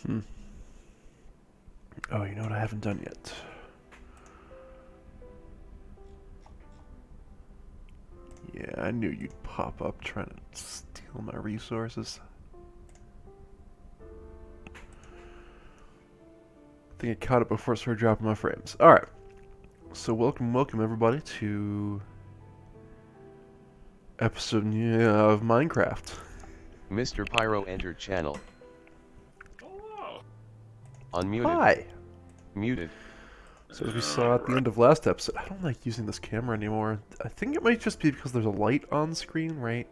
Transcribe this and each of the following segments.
Hmm. Oh, you know what I haven't done yet? Yeah, I knew you'd pop up trying to steal my resources. I think I caught it before I started dropping my frames. Alright. So welcome everybody to episode of Minecraft. Mr. Pyro entered channel. Hello. Unmuted. Hi! Muted. So as we saw at the end of last episode, I don't like using this camera anymore. I think it might just be because there's a light on screen, right?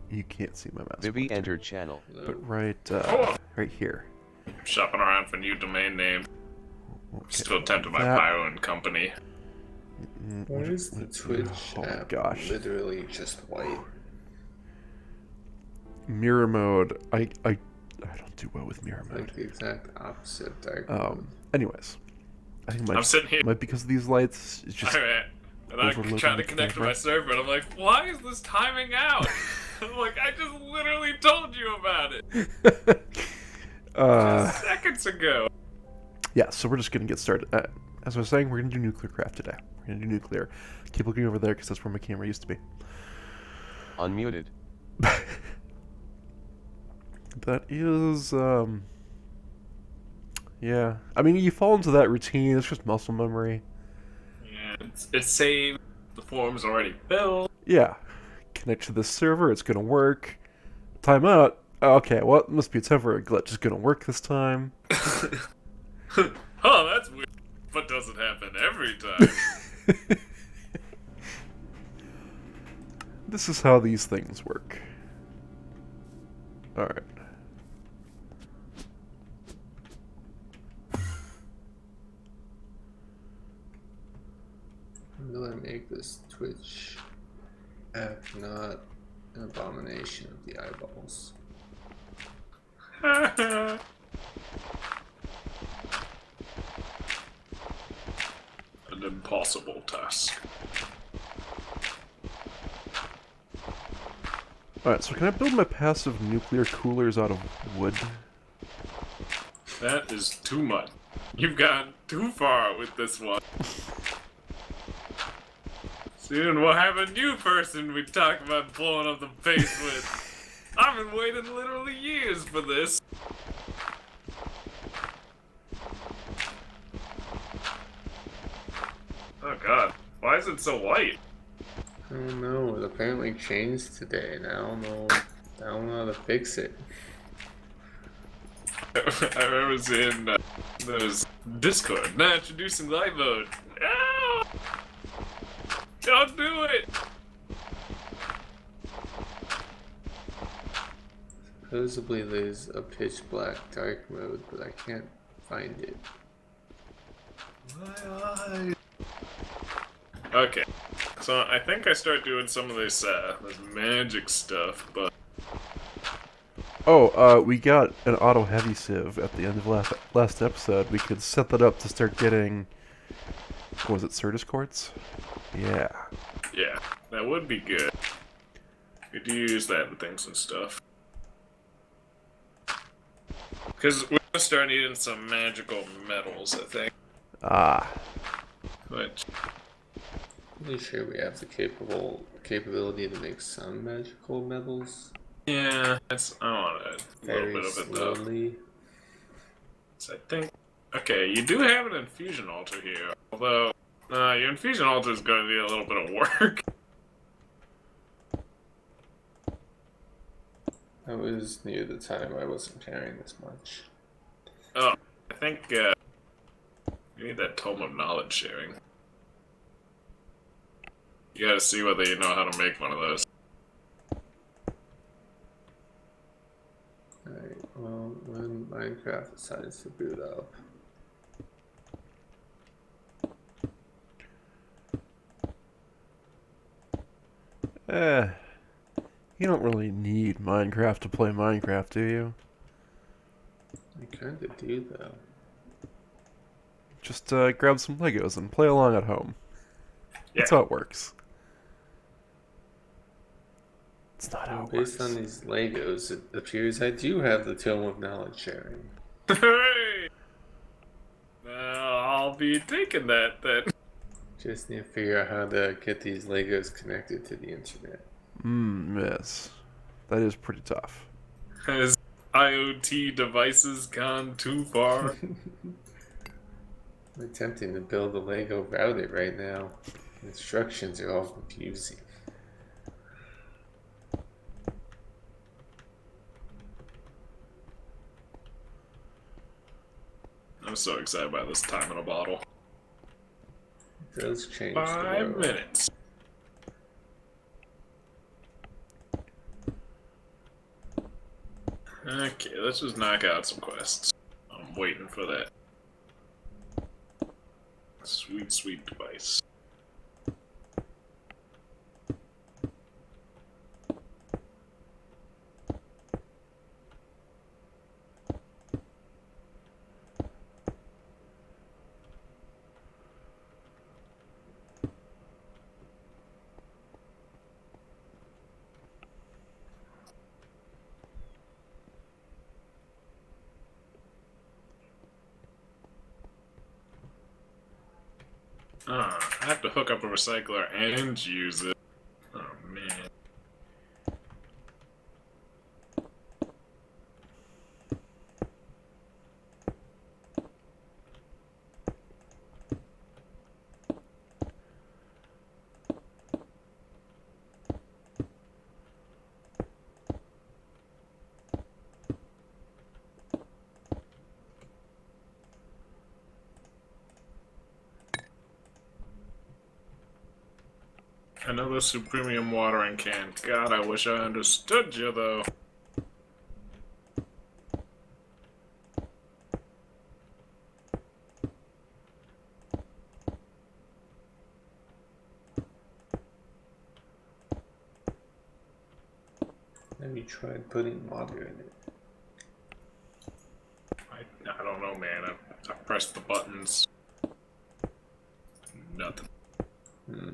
You can't see my mouse Vivi pointer. entered channel. But right here. Shopping around for new domain name. Okay. Still tempted by That- Pyro and Company. Why is the Twitch Oh app gosh. literally just white? Mirror mode. I don't do well with mirror mode. Like the exact opposite of dark mode. Anyways. I think it might, I'm sitting here. might because of these lights. It's just Alright. And I'm overloading trying to the connect to camera. my server, and I'm like, why is this timing out? I'm like, I just literally told you about it just seconds ago. Yeah, so we're just gonna get started. As I was saying, we're gonna do nuclear craft today. We're gonna do nuclear. Keep looking over there because that's where my camera used to be. Unmuted. That is, yeah. I mean, you fall into that routine. It's just muscle memory. Yeah, it's saved. The form's already filled. Yeah. Connect to this server. It's gonna work. Timeout. Okay, well, it must be a temporary glitch. It's gonna work this time. Oh, that's weird. But doesn't happen every time. This is how these things work. Alright. Will I make this Twitch app not an abomination of the eyeballs? An impossible task. Alright, so can I build my passive nuclear coolers out of wood? That is too much. You've gone too far with this one. Soon we'll have a new person we talk about blowing up the base with. I've been waiting literally years for this. Oh god, why is it so white? I don't know. It apparently changed today, and I don't know how to fix it. I remember seeing there's Discord now introducing light mode. No! Don't do it! Supposedly there's a pitch black dark mode, but I can't find it. Okay, so I think I start doing some of this magic stuff, but Oh, we got an auto heavy sieve at the end of last episode. We could set that up to start getting, what was it, Certus quartz? Yeah. yeah, that would be good. We do use that in things and stuff. Because we're gonna start needing some magical metals, I think. Ah. Which, Pretty sure we have the capability to make some magical metals yeah, I want a little very bit of it though. slowly. So I think, okay, you do have an infusion altar here, although your infusion altar is going to need a little bit of work. That was near the time I wasn't carrying this much. Oh, I think you need that tome of knowledge sharing. You gotta see whether you know how to make one of those. Alright, well, when Minecraft decides to boot up. You don't really need Minecraft to play Minecraft, do you? I kinda do though. Just grab some Legos and play along at home. That's how it works. It's not how it Based works. on these Legos, it appears I do have the Tome of Knowledge sharing. Hey! I'll be taking that then. Just need to figure out how to get these Legos connected to the internet. Yes. That is pretty tough. Has IoT devices gone too far? I'm attempting to build a Lego router right now. The instructions are all confusing. I'm so excited by this time in a bottle. It does change the 5 world. minutes. Okay, let's just knock out some quests. I'm waiting for that. Sweet, sweet device. I have to hook up a recycler and use it. Oh man. Another Supremium watering can. God, I wish I understood you though. Have you tried putting water in it? I don't know, man. I pressed the buttons. Nothing. Hmm.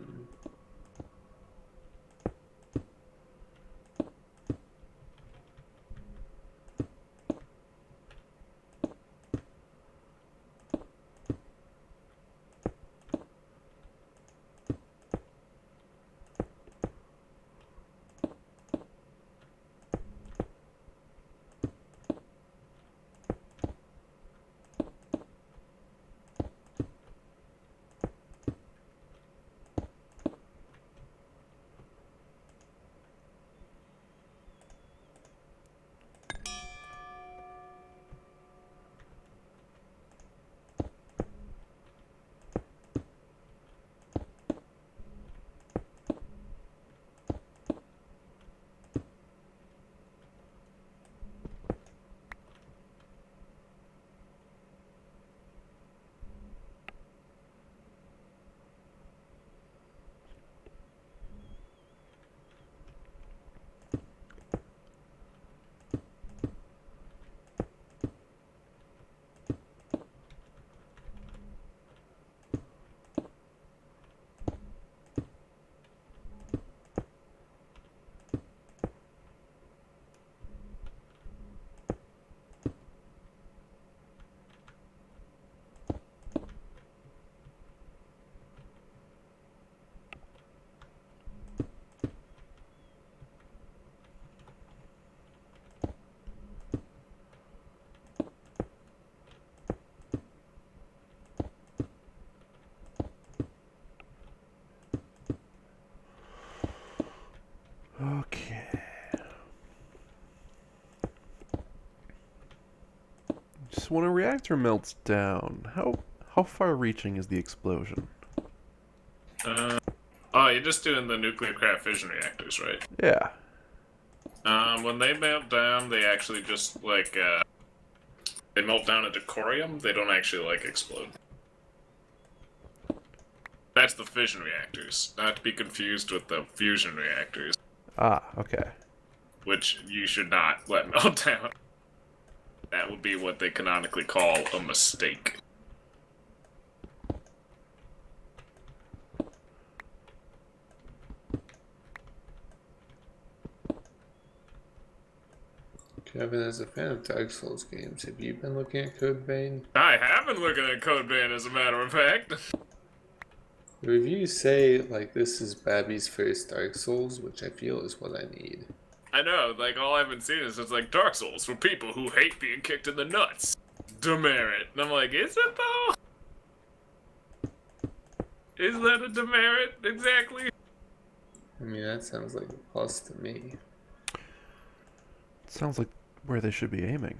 Okay. Just when a reactor melts down, how far-reaching is the explosion? Oh, you're just doing the nuclear craft fission reactors, right? Yeah. When they melt down, they actually just they melt down into corium. They don't actually explode. That's the fission reactors, not to be confused with the fusion reactors, Ah, okay. which you should not let melt down. That would be what they canonically call a mistake. Evan, as a fan of Dark Souls games, have you been looking at Code Vein? I have been looking at Code Vein, as a matter of fact. The reviews say, like, this is Babby's first Dark Souls, which I feel is what I need. I know, like, all I've been seeing is just like Dark Souls for people who hate being kicked in the nuts. Demerit. And I'm like, is it though? Is that a demerit, exactly? I mean, that sounds like a plus to me. Sounds like where they should be aiming.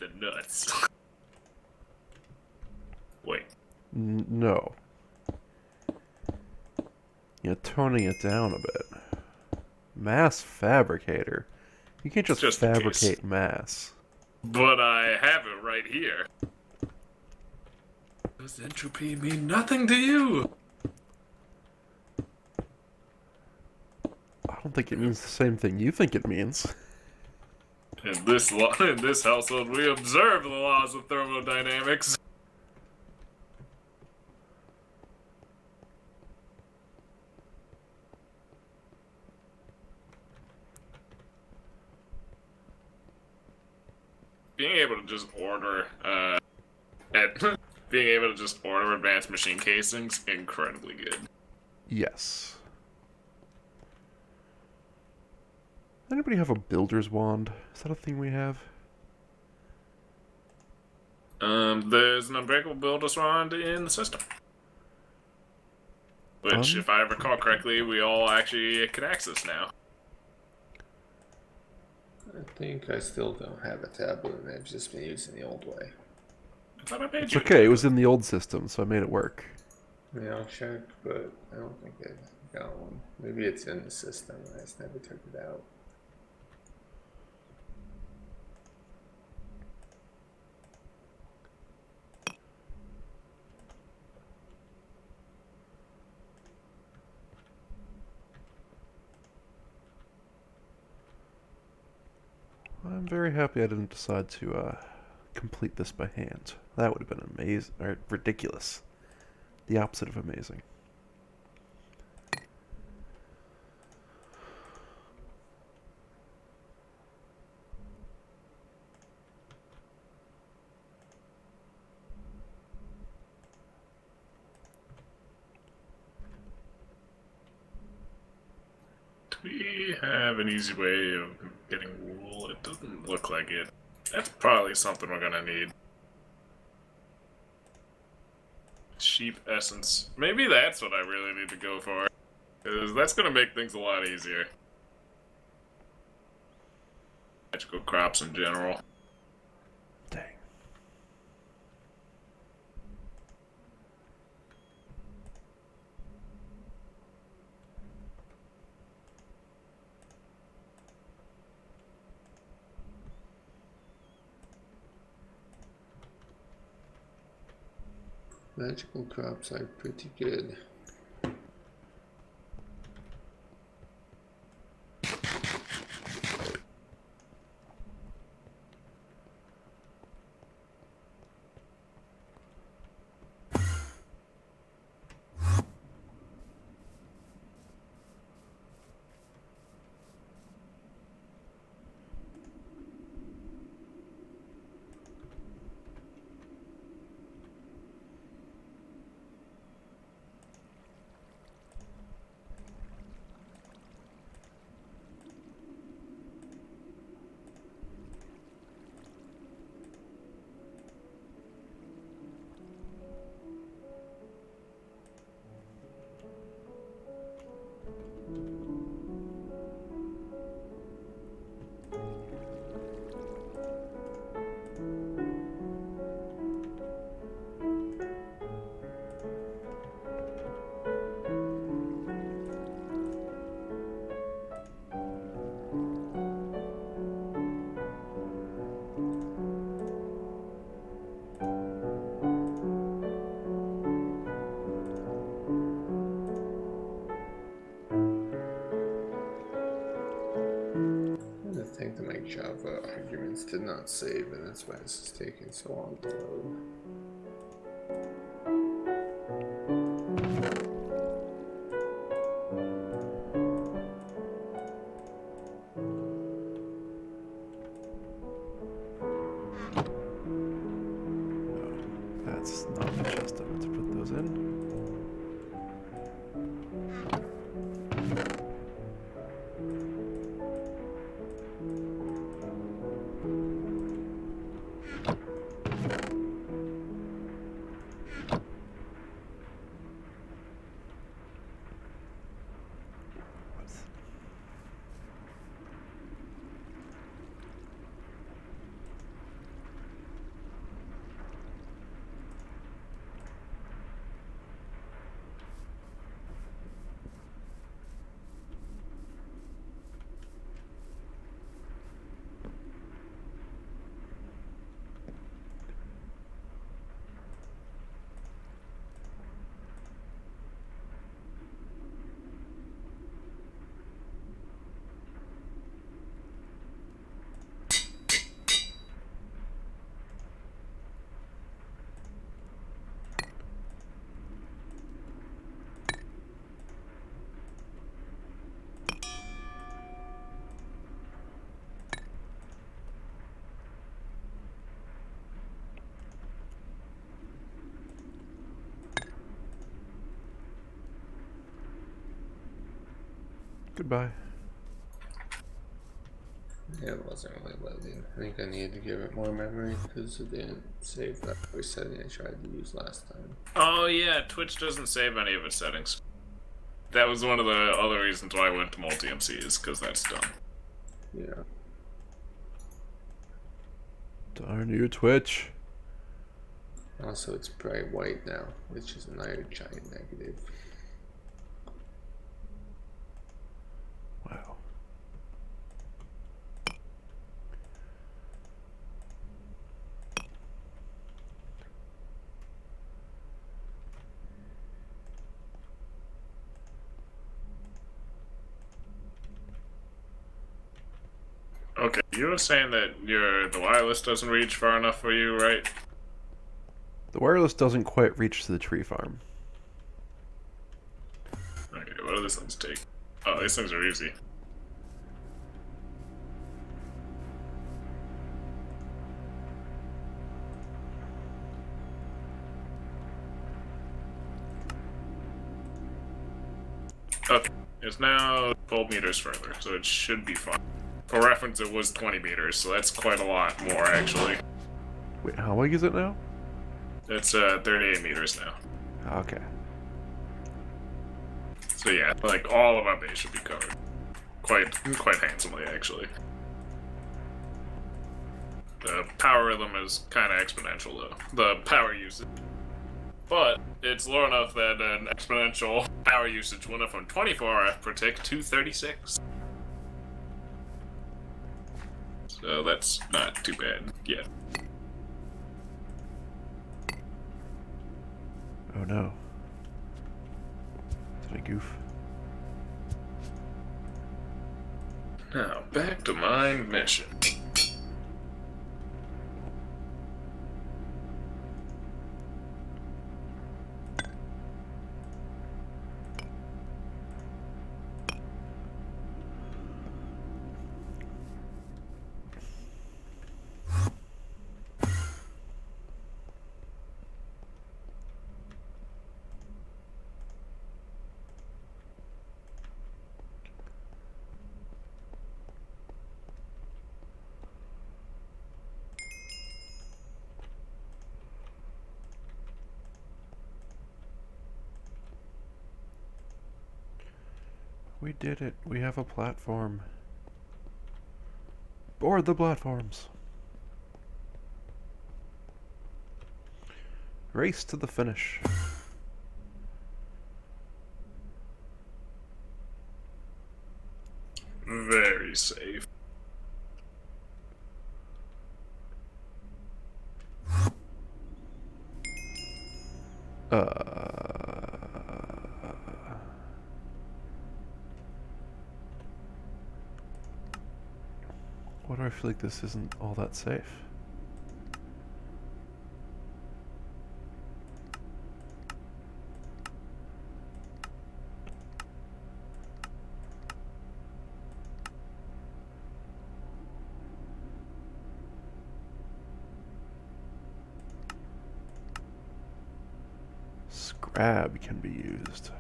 The nuts. Wait. No. You're toning it down a bit. Mass fabricator. You can't just Just in case. fabricate mass. But I have it right here. Does entropy mean nothing to you? I don't think it means the same thing you think it means. In this household, we observe the laws of thermodynamics. Being able to just order, being able to just order advanced machine casings, incredibly good. Yes. Anybody have a builder's wand? Is that a thing we have? There's an unbreakable builder's wand in the system. Which, if I recall correctly, we all actually can access now. I think I still don't have a tablet, and I've just been using the old way. I thought I paid It's you. okay, it was in the old system, so I made it work. I mean, I'll check, but I don't think I got one. Maybe it's in the system, and I just never took it out. I'm very happy I didn't decide to complete this by hand. That would have been amazing, or ridiculous. The opposite of amazing. Do we have an easy way of getting wool? It doesn't look like it. That's probably something we're gonna need. Sheep essence. Maybe that's what I really need to go for. Because that's gonna make things a lot easier. Magical crops in general. Dang. Magical crops are pretty good. I think to make Java arguments did not save, and that's why this is taking so long to load. that's not the chest I meant to put those in. Goodbye. Yeah, it wasn't really loading. I think I needed to give it more memory because it didn't save that voice setting I tried to use last time. Oh yeah, Twitch doesn't save any of its settings. That was one of the other reasons why I went to multi-MC, is because that's dumb. Yeah. Darn you, Twitch. Also, it's bright white now, which is another giant negative. Wow. Okay, you were saying that the wireless doesn't reach far enough for you, right? The wireless doesn't quite reach to the tree farm. Okay, what do these things take? Oh, these things are easy. Okay, it's now 12 meters further, so it should be fine. For reference, it was 20 meters, so that's quite a lot more, actually. Wait, how big is it now? It's 38 meters now. Okay. So yeah, like all of our base should be covered. Quite handsomely, actually. The power rhythm is kind of exponential, though. The power usage. But it's low enough that an exponential power usage went up from 24 RF per tick to 36. So that's not too bad yet. Oh no. Did I goof? Now, back to my mission. We did it. We have a platform. Board the platforms. Race to the finish. Very safe. Why do I feel like this isn't all that safe? Grab can be used.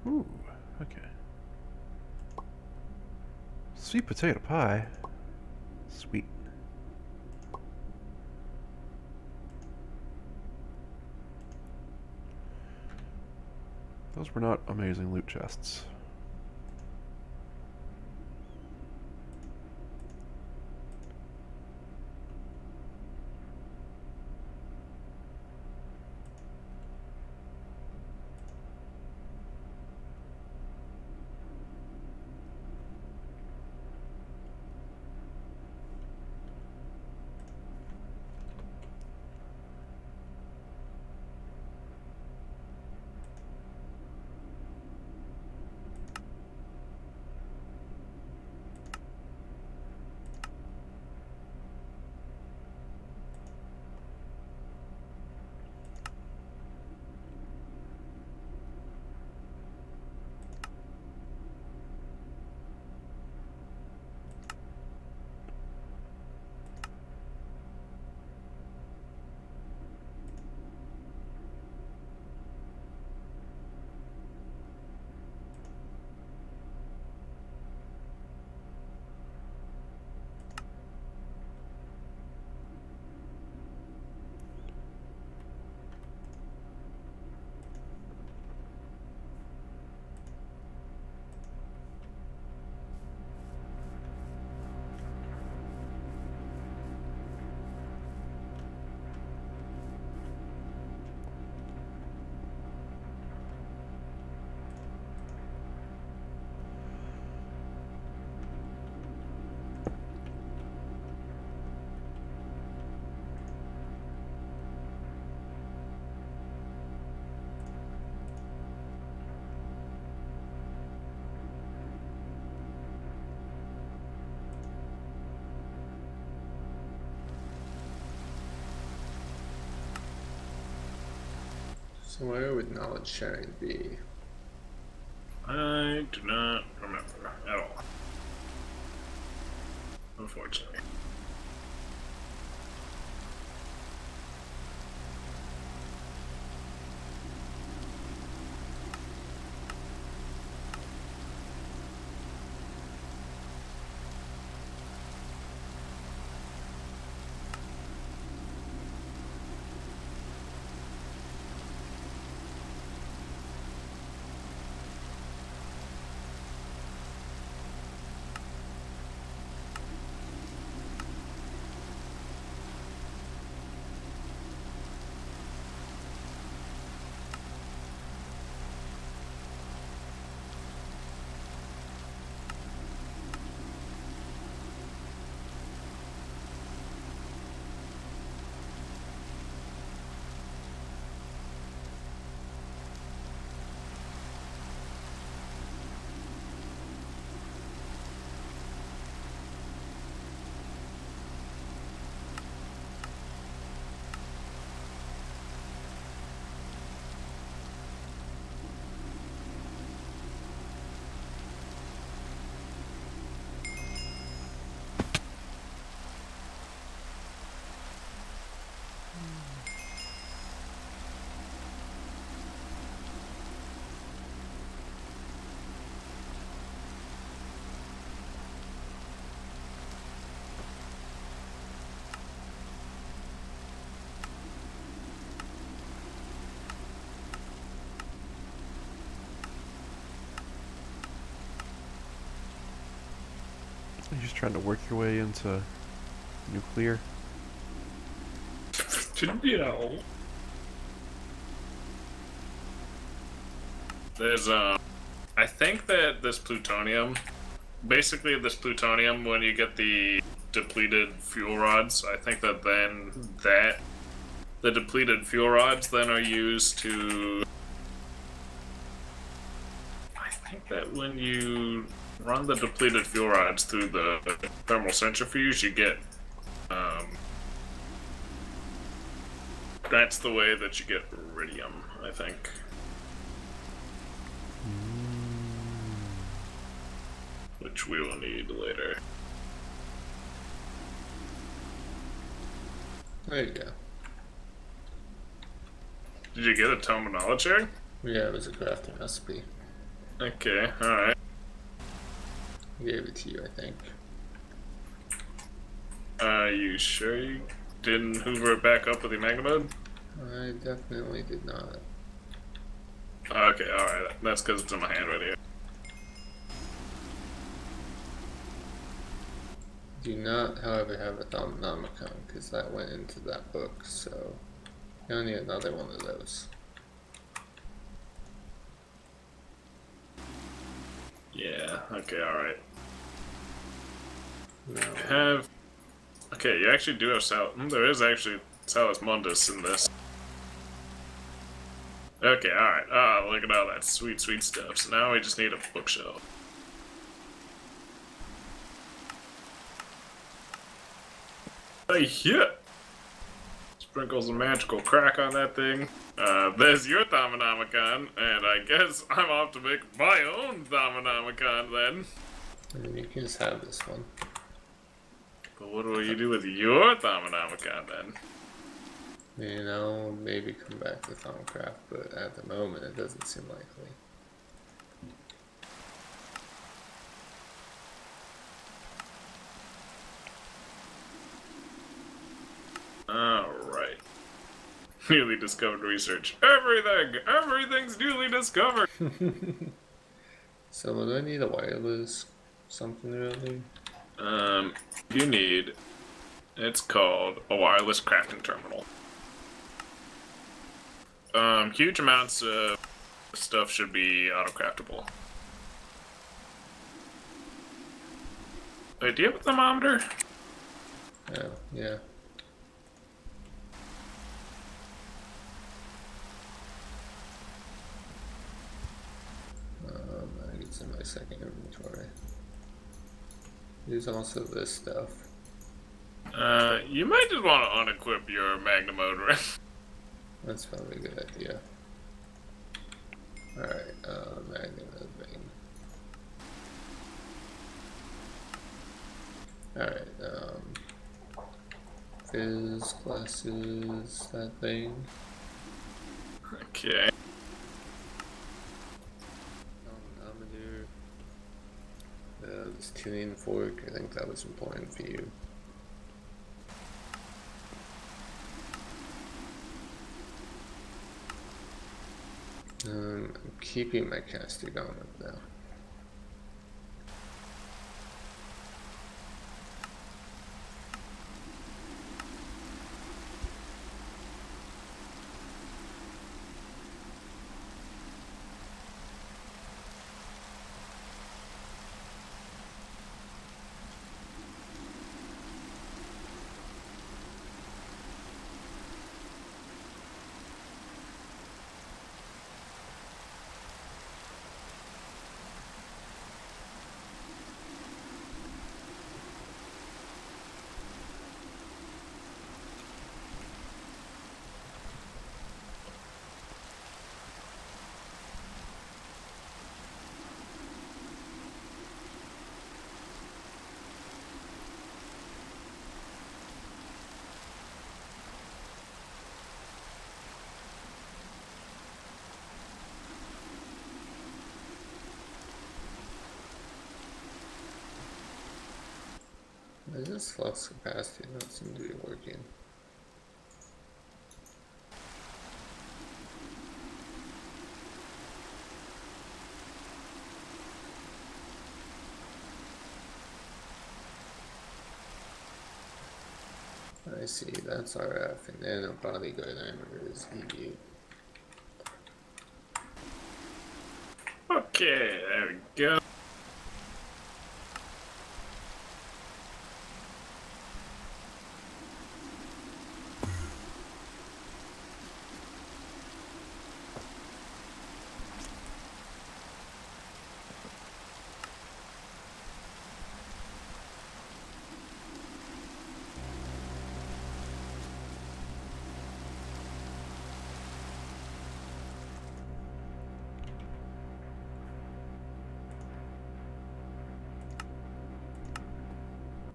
Ooh, okay. Sweet potato pie. Sweet. Those were not amazing loot chests. So where would knowledge sharing be? I do not remember at all. Unfortunately. just trying to work your way into nuclear? No. There's I think that this plutonium, basically this plutonium, when you get the depleted fuel rods, I think that then the depleted fuel rods then are used to. I think that when you run the depleted fuel rods through the thermal centrifuge, you get. That's the way that you get iridium, I think. Which we will need later. There you go. Did you get a tome of knowledge here? Yeah, it was a crafting recipe. Okay, alright. I gave it to you, I think. You sure you didn't hoover it back up with the magna mode? I definitely did not. Okay, alright. That's because it's in my hand right here. Do not, however, have a Enigmatica, because that went into that book, so you'll need another one of those. Yeah, okay, alright. No. Okay, you actually do have there is actually Salus Mundus in this. Okay, alright. Ah, look at all that sweet, sweet stuff. So now we just need a bookshelf. Hey, yeah! Sprinkle some magical crack on that thing. There's your Thaumonomicon, and I guess I'm off to make my own Thaumonomicon then. I mean, you can just have this one. But what will you do with your Thaumonomicon then? You know, maybe come back to Thaumcraft, but at the moment it doesn't seem likely. Alright. Newly discovered research. Everything's newly discovered! So would I need a wireless something really? You need, it's called a wireless crafting terminal. Huge amounts of stuff should be auto-craftable. Wait, do you have a thermometer? Oh, yeah. I get some of my second inventory. There's also this stuff. You might just want to unequip your Magna mode, right? That's probably a good idea. Alright, Magna mode vein. Alright, fizz, glasses, that thing. Okay. This tuning fork, I think that was important for you. I'm keeping my caster going now. Is this flux capacity not seem to be working? I see. That's RF, and then a bodyguard armor is EU. Okay, there we go.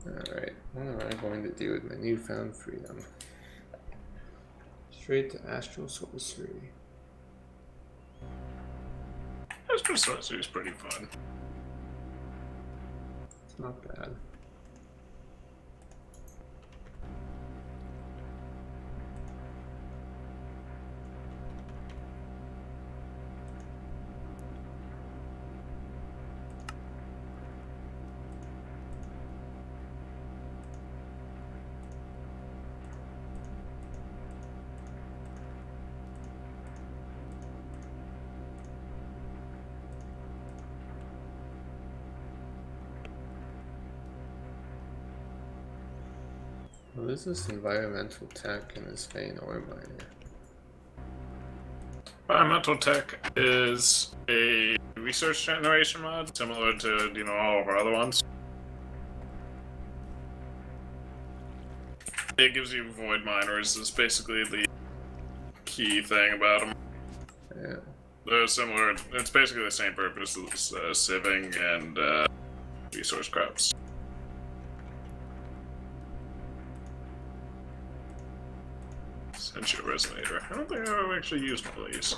Alright, what am I going to do with my newfound freedom? Straight to astral sorcery. Astral Sorcery is pretty fun. It's not bad. What is this environmental tech in this vein ore miner? Environmental Tech is a research generation mod, similar to, all of our other ones. It gives you void miners, is basically the key thing about them. Yeah. They're similar, it's basically the same purpose as sieving and resource crops. Essential resonator. I don't think I've ever actually used one of these.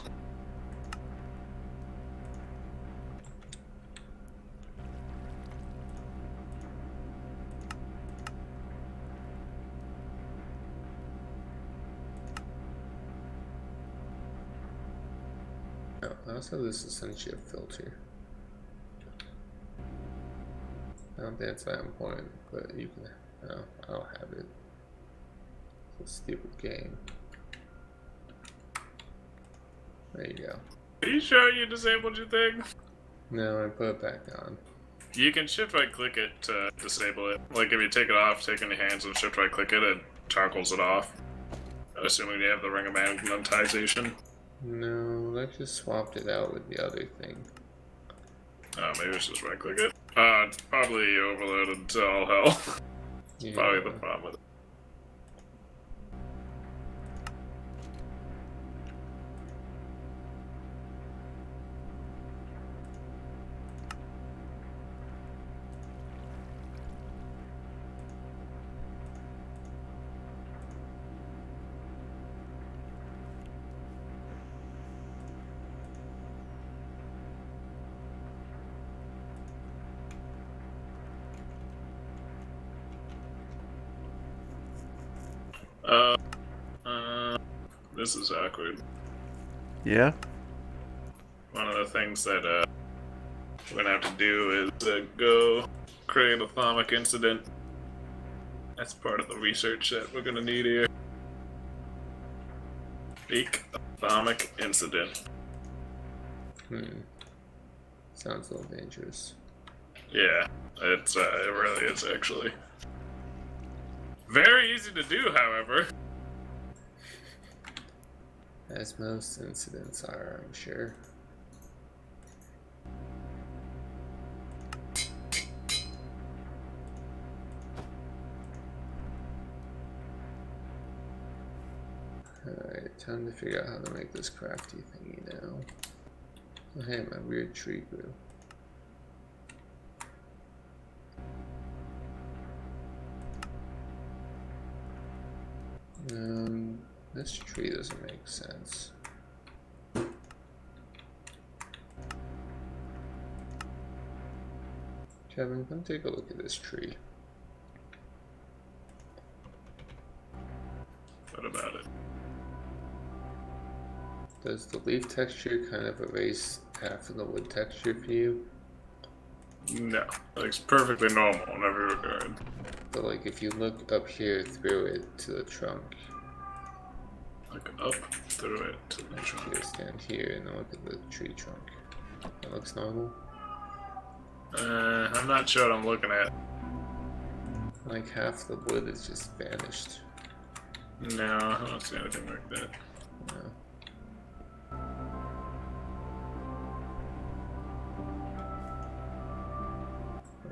Oh, also this is essentially a filter. I don't think it's that important, but you can. Oh, I'll have it. It's a stupid game. There you go. Are you sure you disabled your thing? No, I put it back on. You can shift right click it to disable it. Like if you take it off, take it in your hands and shift right click it, it charcoals it off. Assuming you have the ring of magnetization. No, let's just swapped it out with the other thing. Maybe it's just right click it. It's probably overloaded to all hell. Yeah. Probably the problem with it. This is awkward. Yeah? One of the things that we're gonna have to do is go create a atomic incident. That's part of the research that we're gonna need here. Fake atomic incident. Sounds a little dangerous. Yeah, it really is actually. Very easy to do, however. As most incidents are, I'm sure. Alright, time to figure out how to make this crafty thingy now. Oh, hey, my weird tree grew. This tree doesn't make sense. Kevin, come take a look at this tree. What about it? Does the leaf texture kind of erase half of the wood texture for you? No, it's perfectly normal in every regard. But like if you look up here through it to the trunk, Like up through it to the like trunk. here, stand here and look at the tree trunk. That looks normal. I'm not sure what I'm looking at. Like half the wood is just vanished. No, I don't see anything like that. No.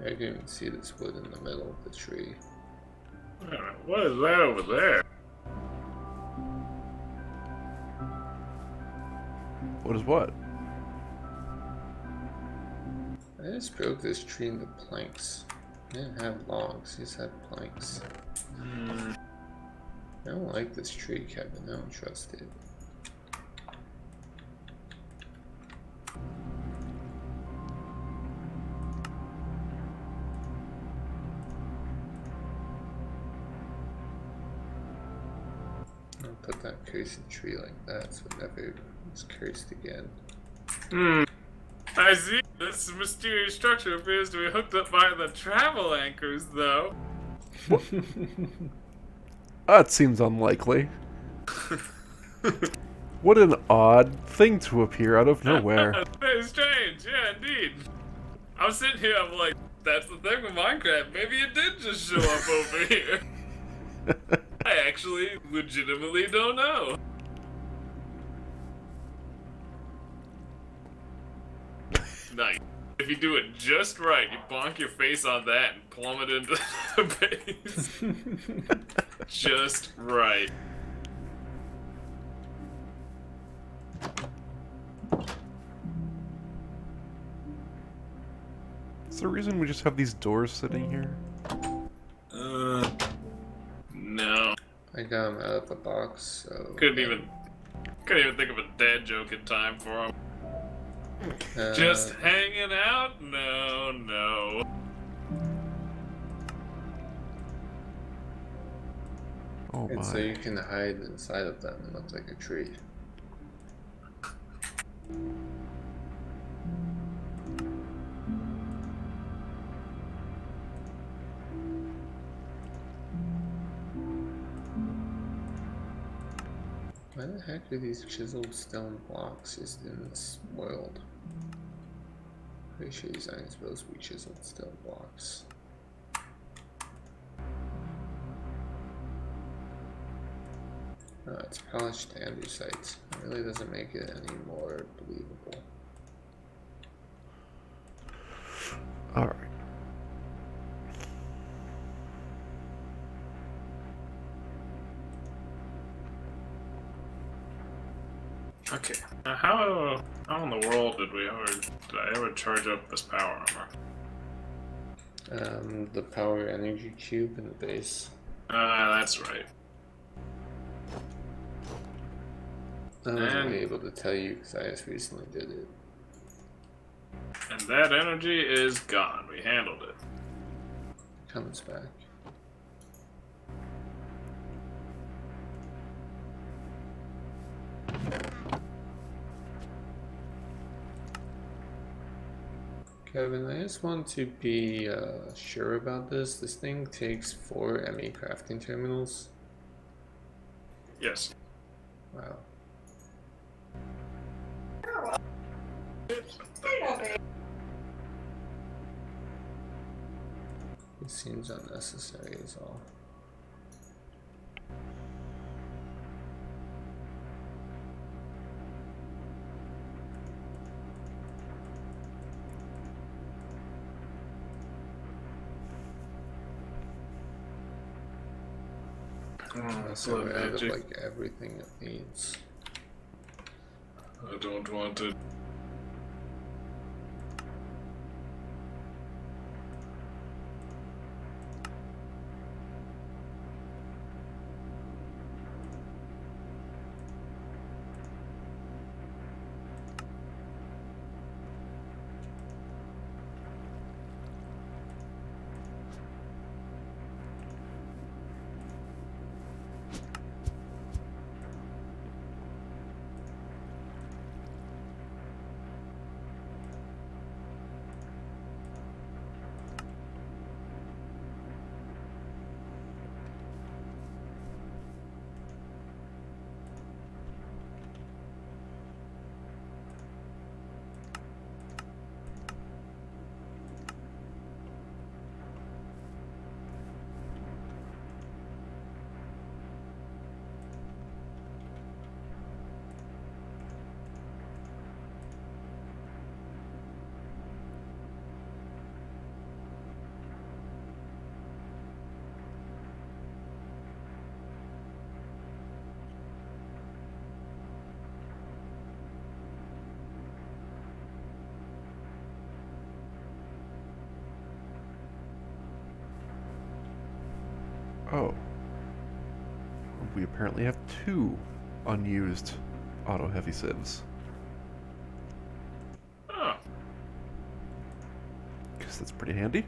I can even see this wood in the middle of the tree. I don't know. What is that over there? What is what? I just broke this tree into planks. I didn't have logs, I just had planks. Hmm. I don't like this tree, Kevin. I don't trust it. I'll put that cursed tree like that so it never is cursed again. Hmm. I see. This mysterious structure appears to be hooked up by the travel anchors, though. That seems unlikely. What an odd thing to appear out of nowhere. Very strange. Yeah, indeed. I'm sitting here. I'm like, that's the thing with Minecraft. Maybe it did just show up over here. I actually legitimately don't know. Nice. If you do it just right, you bonk your face on that and plummet into the base. Just right. Is there a reason we just have these doors sitting here? No. I got him out of the box, so... Couldn't even think of a dad joke in time for him. Uh, Just hanging out? No, no. Oh and so my. you can hide inside of them and look like a tree. Why the heck are these chiseled stone blocks just in this world? Pretty sure these aren't supposed to be chiseled stone blocks. Oh, it's polished andesite. It really doesn't make it any more believable. Alright. Okay. Now how in the world did I ever charge up this power armor? The power energy cube in the base. That's right. I wasn't And- able to tell you because I just recently did it. And that energy is gone. We handled it. Comes back. Kevin, I just want to be sure about this. This thing takes 4 ME crafting terminals. Yes. Wow. It seems unnecessary is all. So Blood we're out of magic. like everything it needs. I don't want it. Oh. We apparently have 2 unused auto heavy sieves. Oh, Guess that's pretty handy.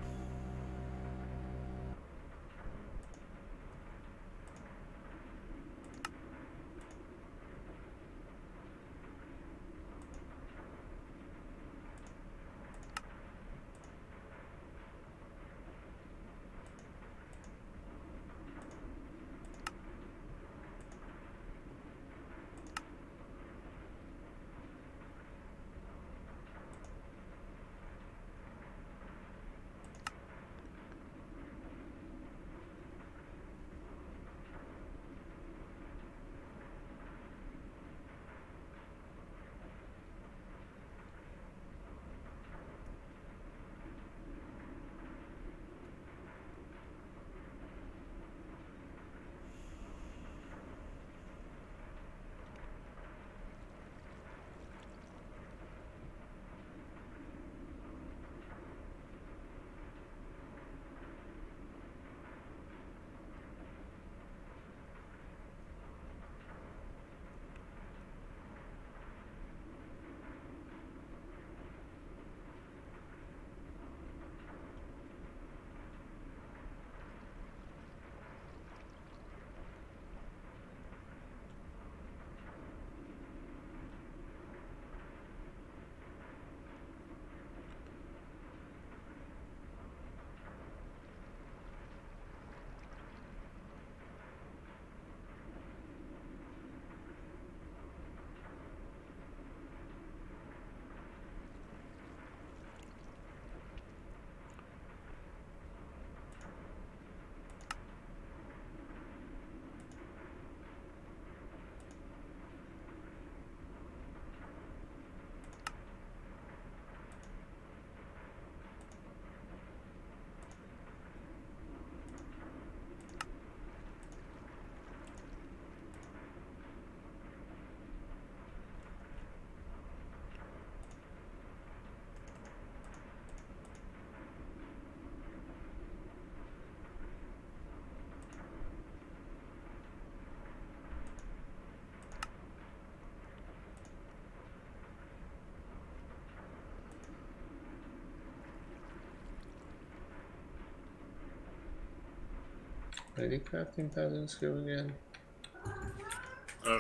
Are the crafting patterns here again?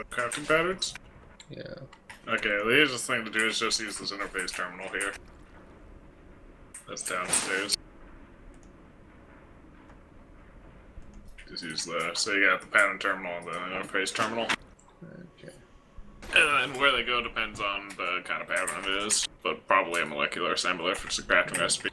crafting patterns? Yeah. Okay, the easiest thing to do is just use this interface terminal here. That's downstairs. Just use so you got the pattern terminal and the interface terminal. Okay. And then where they go depends on the kind of pattern it is, but probably a molecular assembler if it's a crafting recipe.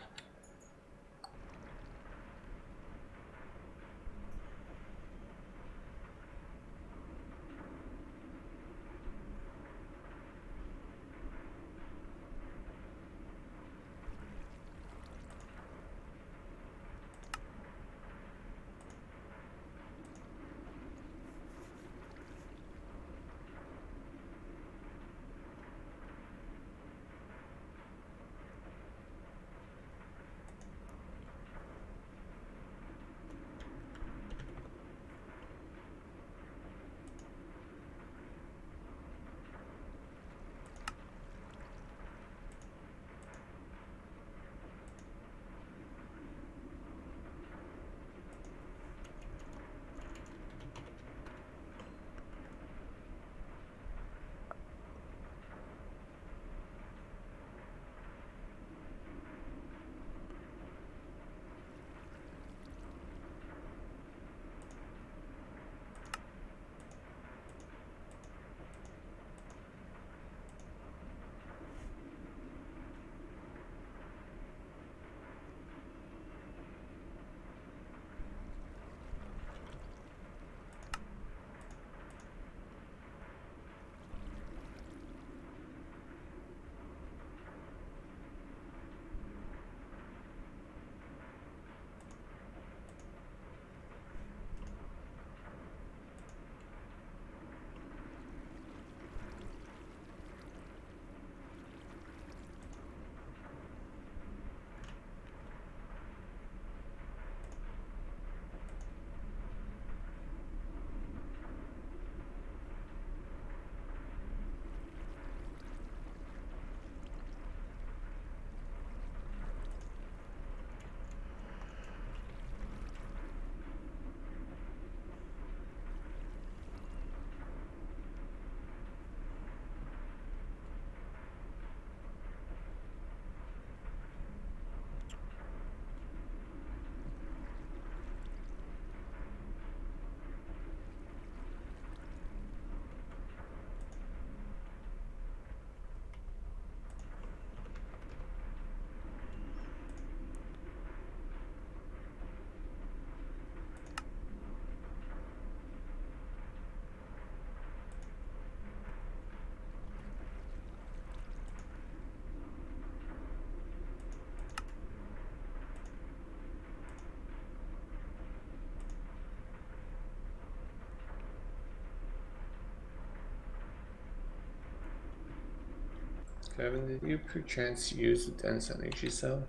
Kevin, did you perchance use the dense energy cell?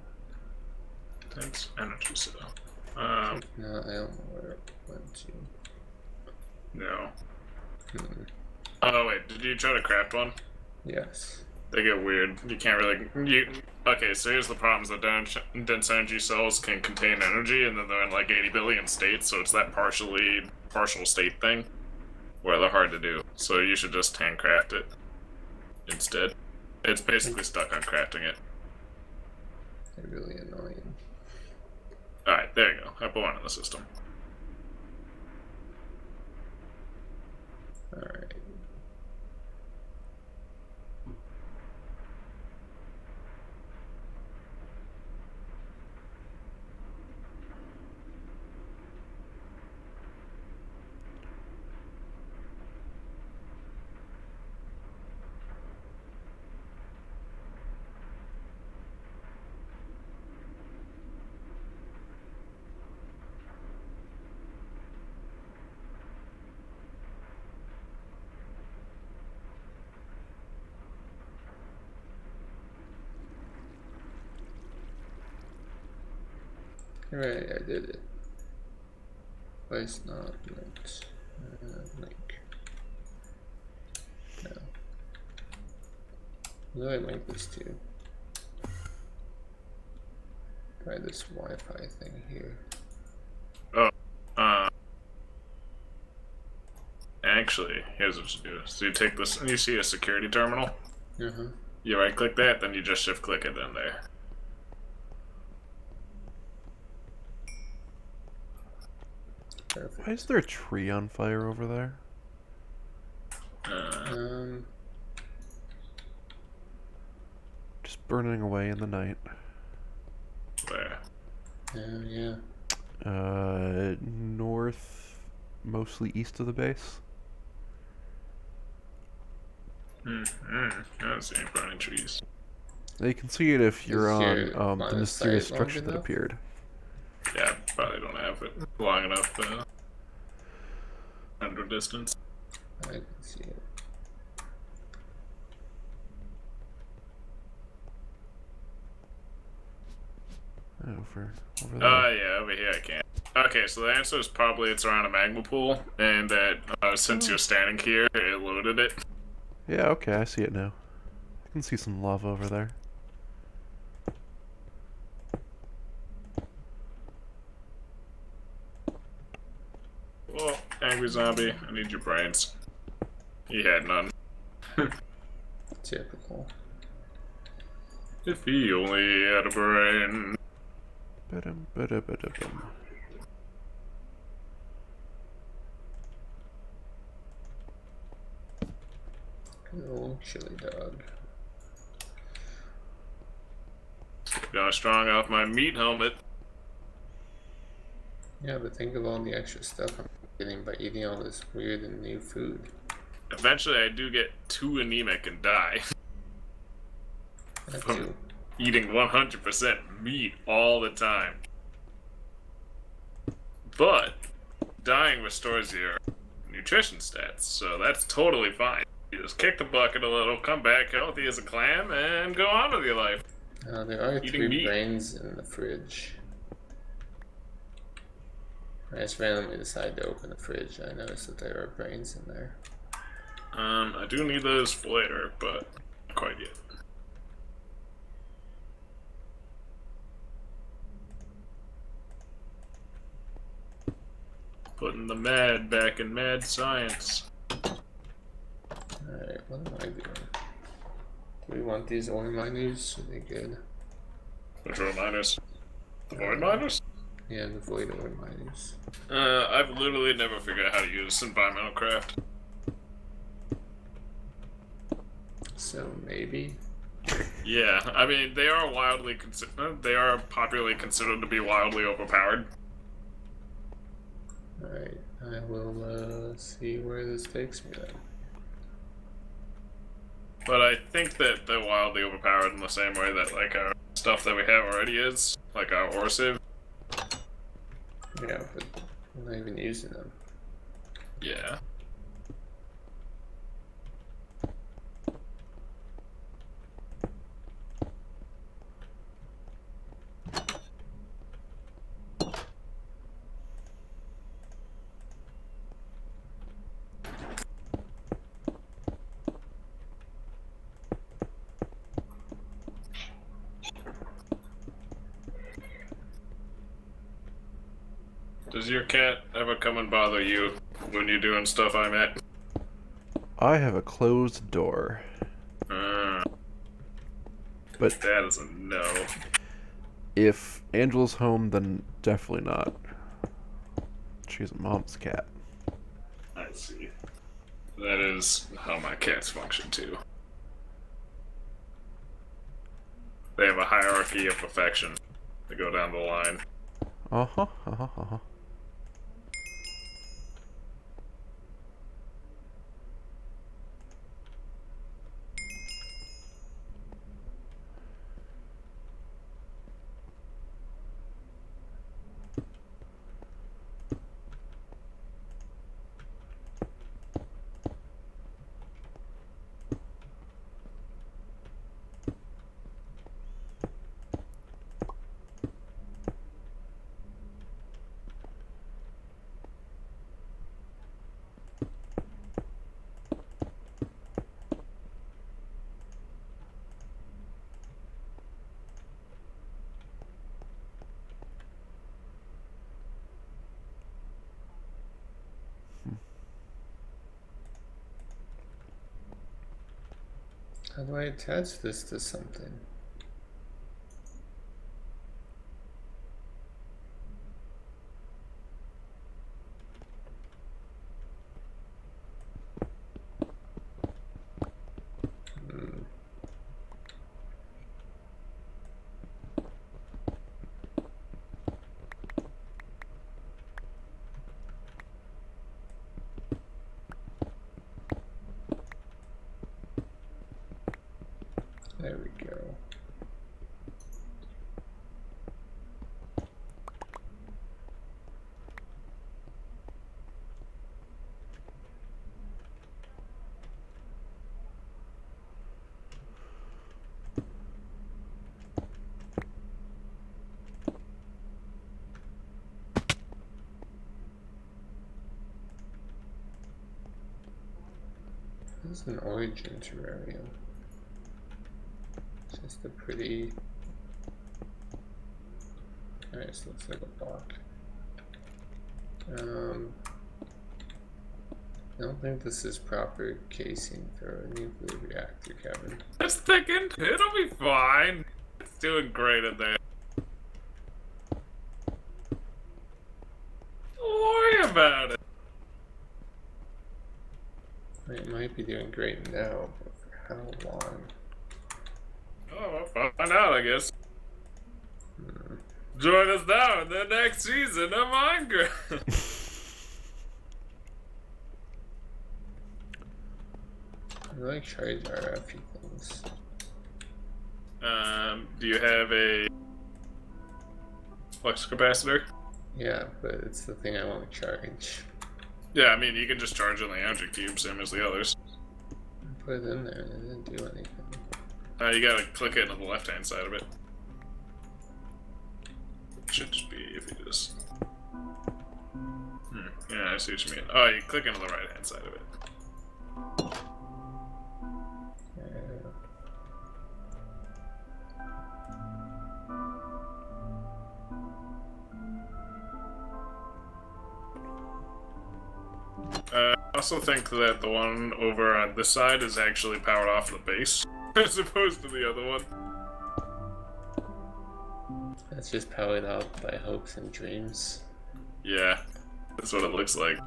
Dense energy cell. No, I don't know where it went to. No. Hmm. Oh wait, did you try to craft one? Yes. They get weird. You can't really. Okay, so here's the problems: the dense energy cells can contain energy, and then they're in like 80 billion states, so it's that partial state thing where they're hard to do. So you should just handcraft it instead. It's basically stuck on crafting it. They're really annoying. All right, there you go. I put one in the system. Alright. Alright, I did it. Why it's not linked? Link. No. What do I link this to? Try this Wi-Fi thing here. Actually, here's what you do. So you take this, and you see a security terminal. Uh-huh. You right-click that, then you just shift-click it in there. Perfect. Why is there a tree on fire over there? Just burning away in the night. Where? Oh yeah. North, mostly east of the base. I don't see any burning trees. You can see it if you're Is on your the line of mysterious sight long structure that enough? appeared. Yeah, probably don't have it long enough under distance. I can see it. Over there. Yeah, over here I can't. Okay, so the answer is probably it's around a magma pool, and that since you're standing here, it loaded it. Yeah, okay, I see it now. I can see some lava over there. Well, angry zombie, I need your brains. He had none. Typical. If he only had a brain. Ba-dum, ba-da-ba-da-bum. Good old chili dog. Got strong off my meat helmet. Yeah, but think of all the extra stuff I'm getting by eating all this weird and new food. Eventually, I do get too anemic and die That from too. eating 100% meat all the time. But dying restores your nutrition stats, so that's totally fine. You just kick the bucket a little, come back healthy as a clam, and go on with your life. There are Eating 3 meat. brains in the fridge. I just randomly decided to open the fridge. I noticed that there are brains in there. I do need those for later, but not quite yet. Putting the mad back in mad science. Alright, what am I doing? Do we want these ore miners? Are they good? Which ore miners? The void miners? Yeah, the void ore miners. I've literally never figured out how to use environmental craft. So maybe. Yeah, I mean they are they are popularly considered to be wildly overpowered. Alright, I will see where this takes me then. But I think that they're wildly overpowered in the same way that like our stuff that we have already is, like our ore sieve. Yeah, but I'm not even using them. Yeah. Does your cat ever come and bother you when you're doing stuff I'm at? I have a closed door. Uh, But that is a no. if Angela's home, then definitely not. She's a mom's cat. I see. That is how my cats function too. They have a hierarchy of affection. They go down the line. Uh-huh, uh-huh, uh-huh. How do I attach this to something? Hmm. There we go. This is an origin terrarium. It's just a pretty nice, looks like a block. I don't think this is proper casing for a nuclear reactor, Kevin. It's thickened. It'll be fine. It's doing great in there. Don't worry about it. It might be doing great now, but for how long? Oh, we'll find out, I guess. Join us now in the next season of Minecraft. I like charge RF things. Do you have a flux capacitor? Yeah, but it's the thing I want to charge. Yeah, I mean, you can just charge it in the object cube, same as the others. I put it in there and it didn't do anything. You gotta click it on the left-hand side of it. Should just be if you just... Yeah, I see what you mean. Oh, you click on the right-hand side of it. I also think that the one over on this side is actually powered off the base, as opposed to the other one. That's just powered up by hopes and dreams. Yeah, that's what it looks like.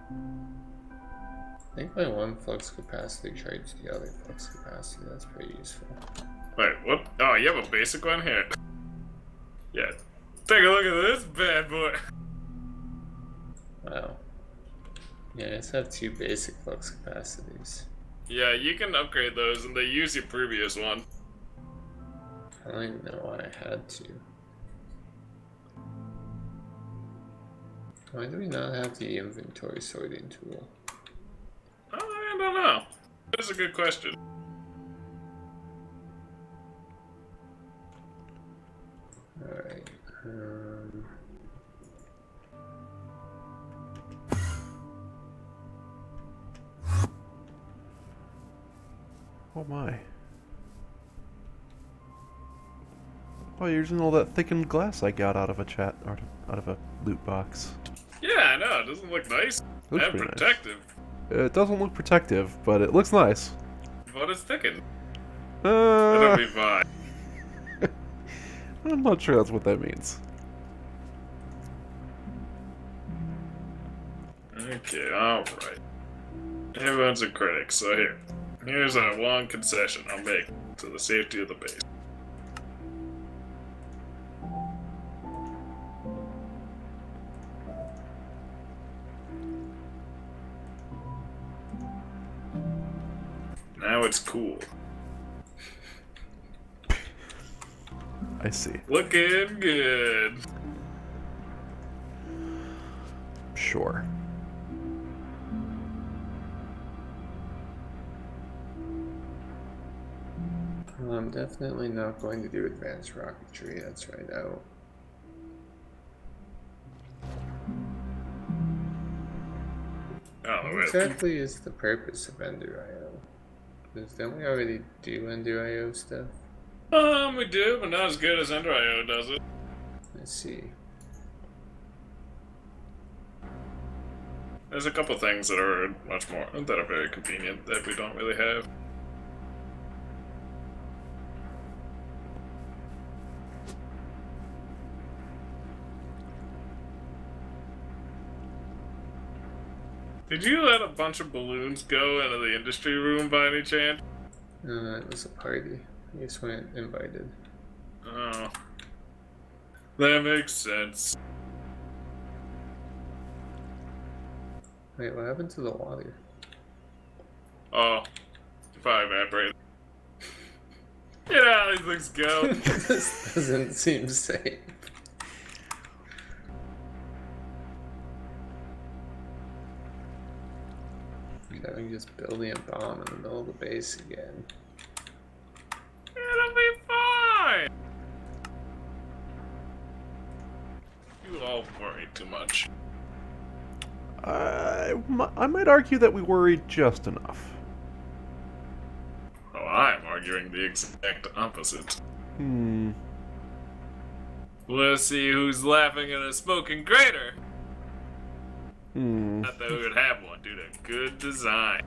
I think my one flux capacitor charges the other flux capacitor. That's pretty useful. Wait, what? Oh, you have a basic one here? Yeah. Take a look at this bad boy. Wow. Yeah, I just have two basic flux capacitors. Yeah, you can upgrade those and they use your previous one. I don't even know why I had to. Why do we not have the inventory sorting tool? I don't know. That's a good question. Alright. Oh my. Oh, you're using all that thickened glass I got out of a chat, or out of a loot box. Yeah, I know. It doesn't look nice. It looks And pretty nice. protective. It doesn't look protective, but it looks nice. But it's thickened. It'll Uh, be fine. I'm not sure that's what that means. Okay, alright. Everyone's a critic, so here's our one concession I'll make to the safety of the base. Now it's cool. I see. Looking good. Sure. I'm definitely not going to do advanced rocketry, that's right out. Oh, What wait. exactly is the purpose of Ender IO? Because don't we already do Ender IO stuff? We do, but not as good as Ender.io does it. Let's see. There's a couple things that are that are very convenient that we don't really have. Did you let a bunch of balloons go into the industry room by any chance? It was a party. I just went invited. Oh. That makes sense. Wait, what happened to the water? Oh. It probably evaporated. You know how these things go. This doesn't seem safe. Kevin just building a bomb in the middle of the base again. It'll be fine! You all worry too much. I might argue that we worried just enough. Well, I'm arguing the exact opposite. Let's see who's laughing at a smoking crater. Not that we would have one due to good design.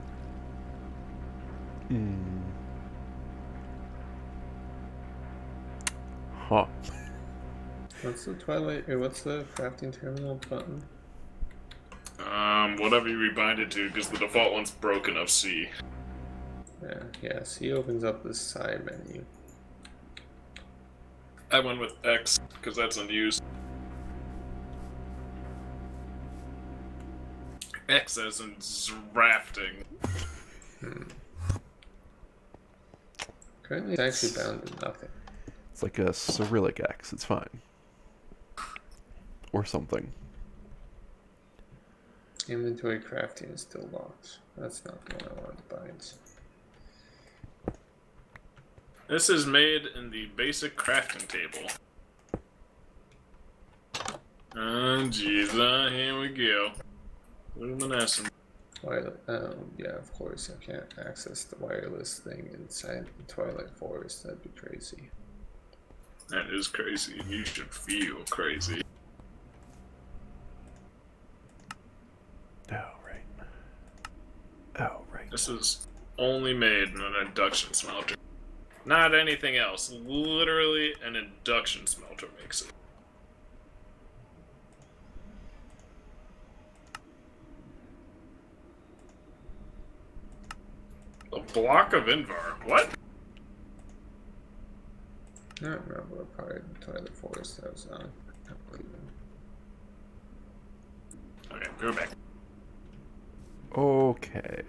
Huh. What's the what's the crafting terminal button? Whatever you rebind it to, because the default one's broken of C. Yeah, C opens up this side menu. I went with X, because that's unused. X as in drafting. Currently, it's actually bound to nothing. It's like a Cyrillic X. It's fine. Or something. Inventory crafting is still locked. That's not the one I want to bind. This is made in the basic crafting table. Oh, jeez, here we go. Luminescent. Yeah, of course, I can't access the wireless thing inside the Twilight Forest. That'd be crazy. That is crazy. You should feel crazy. Oh, right. Oh, right. This is only made in an induction smelter. Not anything else. Literally, an induction smelter makes it. A block of Invar. What? I don't remember what part of the Twilight Forest I was on. Okay, go back. Okay.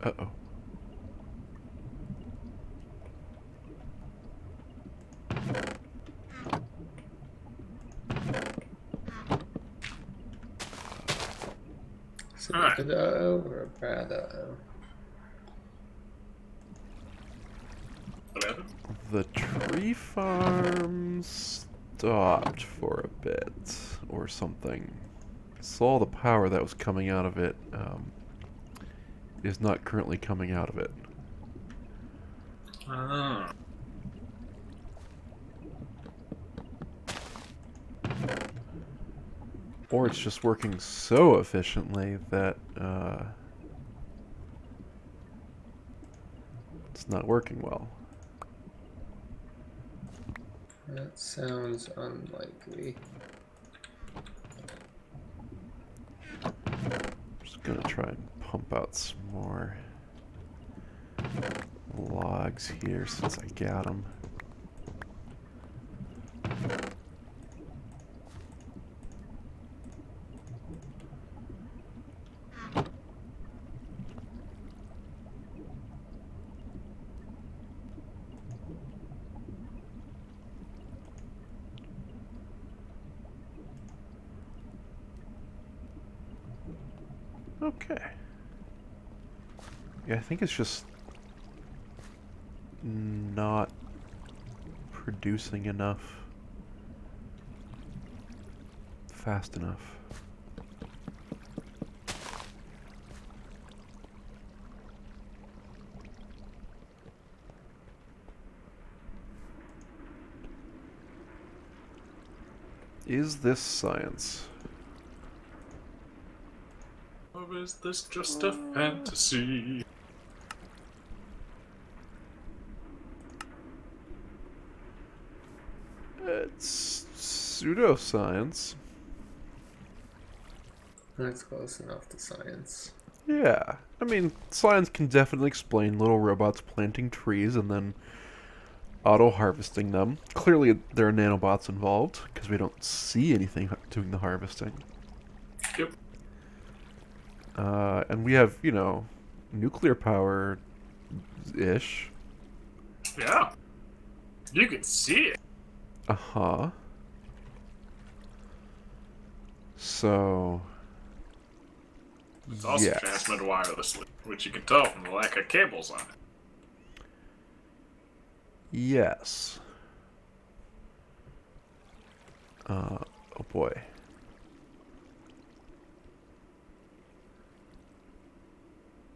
Uh-oh. Is it a Alright. good uh-oh or a bad uh-oh? Whatever. The tree farm stopped for a bit, or something. So all the power that was coming out of it is not currently coming out of it. Ah. Or it's just working so efficiently that it's not working well. That sounds unlikely. Just gonna try and pump out some more logs here since I got them. Okay. Yeah, I think it's just not producing enough fast enough. Is this science? Or is this just a fantasy? It's pseudoscience. That's close enough to science. Yeah. I mean, science can definitely explain little robots planting trees and then auto-harvesting them. Clearly, there are nanobots involved, because we don't see anything doing the harvesting. Yep. And we have, you know, nuclear power-ish. Yeah. You can see it. Uh-huh. So... It's also yes. transmitted wirelessly, which you can tell from the lack of cables on it. Yes. Oh boy.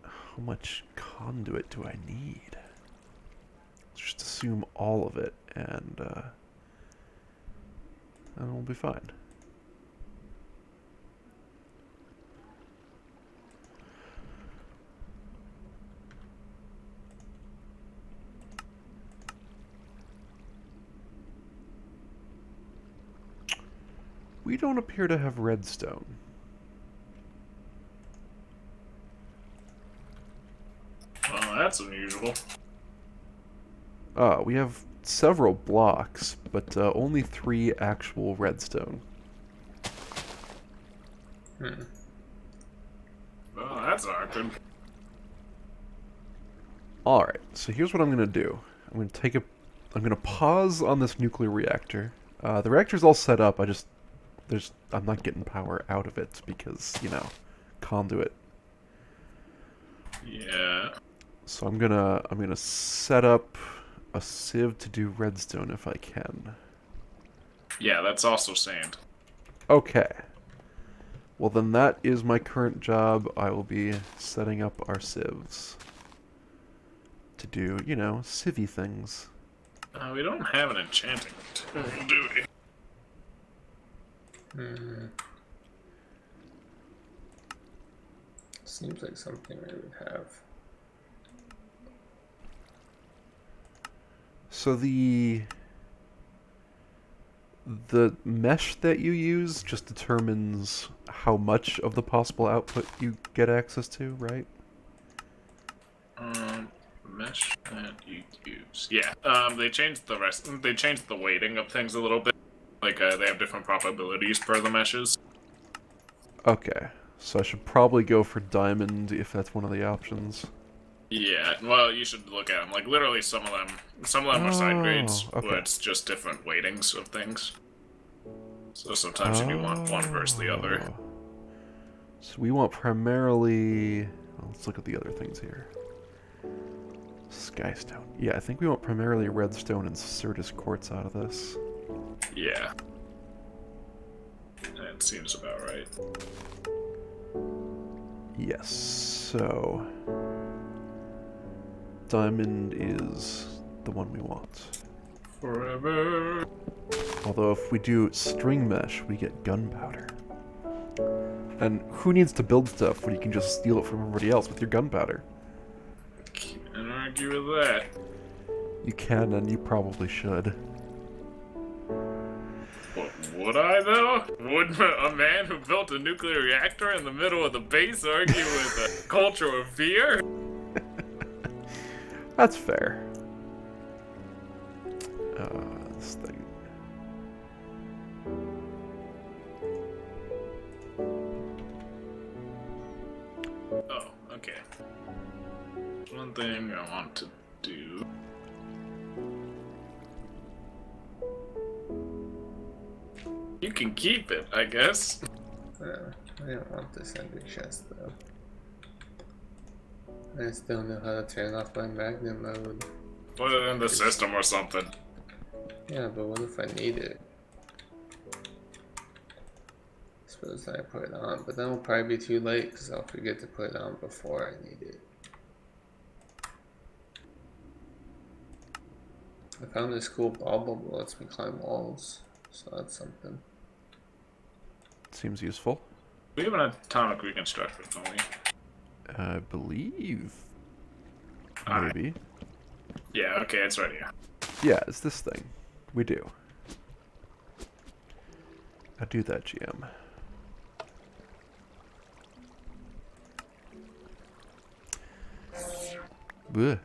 How much conduit do I need? Let's just assume all of it, and we'll be fine. We don't appear to have redstone. Well, that's unusual. We have several blocks, but only 3 actual redstone. Hmm. Well, that's awkward. Alright, so here's what I'm gonna do. I'm gonna pause on this nuclear reactor. The reactor's all set up, I'm not getting power out of it because, you know, conduit. Yeah. So I'm gonna set up a sieve to do redstone if I can. Yeah, that's also sand. Okay. Well then that is my current job. I will be setting up our sieves to do, you know, civvy things. We don't have an enchanting tool, do we? Hmm. Seems like something we would have. So the mesh that you use just determines how much of the possible output you get access to, right? Mesh that you use. Yeah. They changed the rest. They changed the weighting of things a little bit. Like, they have different probabilities per the meshes. Okay. So I should probably go for diamond if that's one of the options. Yeah, well, you should look at them. Like, literally, some of them are side grades, okay. where it's just different weightings of things. So sometimes you do want one versus the other. Oh. So we want primarily... Well, let's look at the other things here. Skystone. Yeah, I think we want primarily redstone and Certus quartz out of this. Yeah. That seems about right. Yes, so... Diamond is the one we want. Forever. Although if we do string mesh, we get gunpowder. And who needs to build stuff when you can just steal it from everybody else with your gunpowder? Can't argue with that. You can, and you probably should. But would I, though? Would a man who built a nuclear reactor in the middle of the base argue with a culture of fear? That's fair. This thing. Oh, okay. One thing I want to do. You can keep it, I guess. I don't want this empty chest though. I just don't know how to turn off my magnet mode. Put it in the system or something. Yeah, but what if I need it? Suppose I put it on, but then it'll probably be too late because I'll forget to put it on before I need it. I found this cool bauble that lets me climb walls, so that's something. Seems useful. We have an atomic reconstructor, don't we? I believe. Alright. Maybe. Yeah, okay, it's right here. Yeah, it's this thing. We do. I do that, GM. Bleh.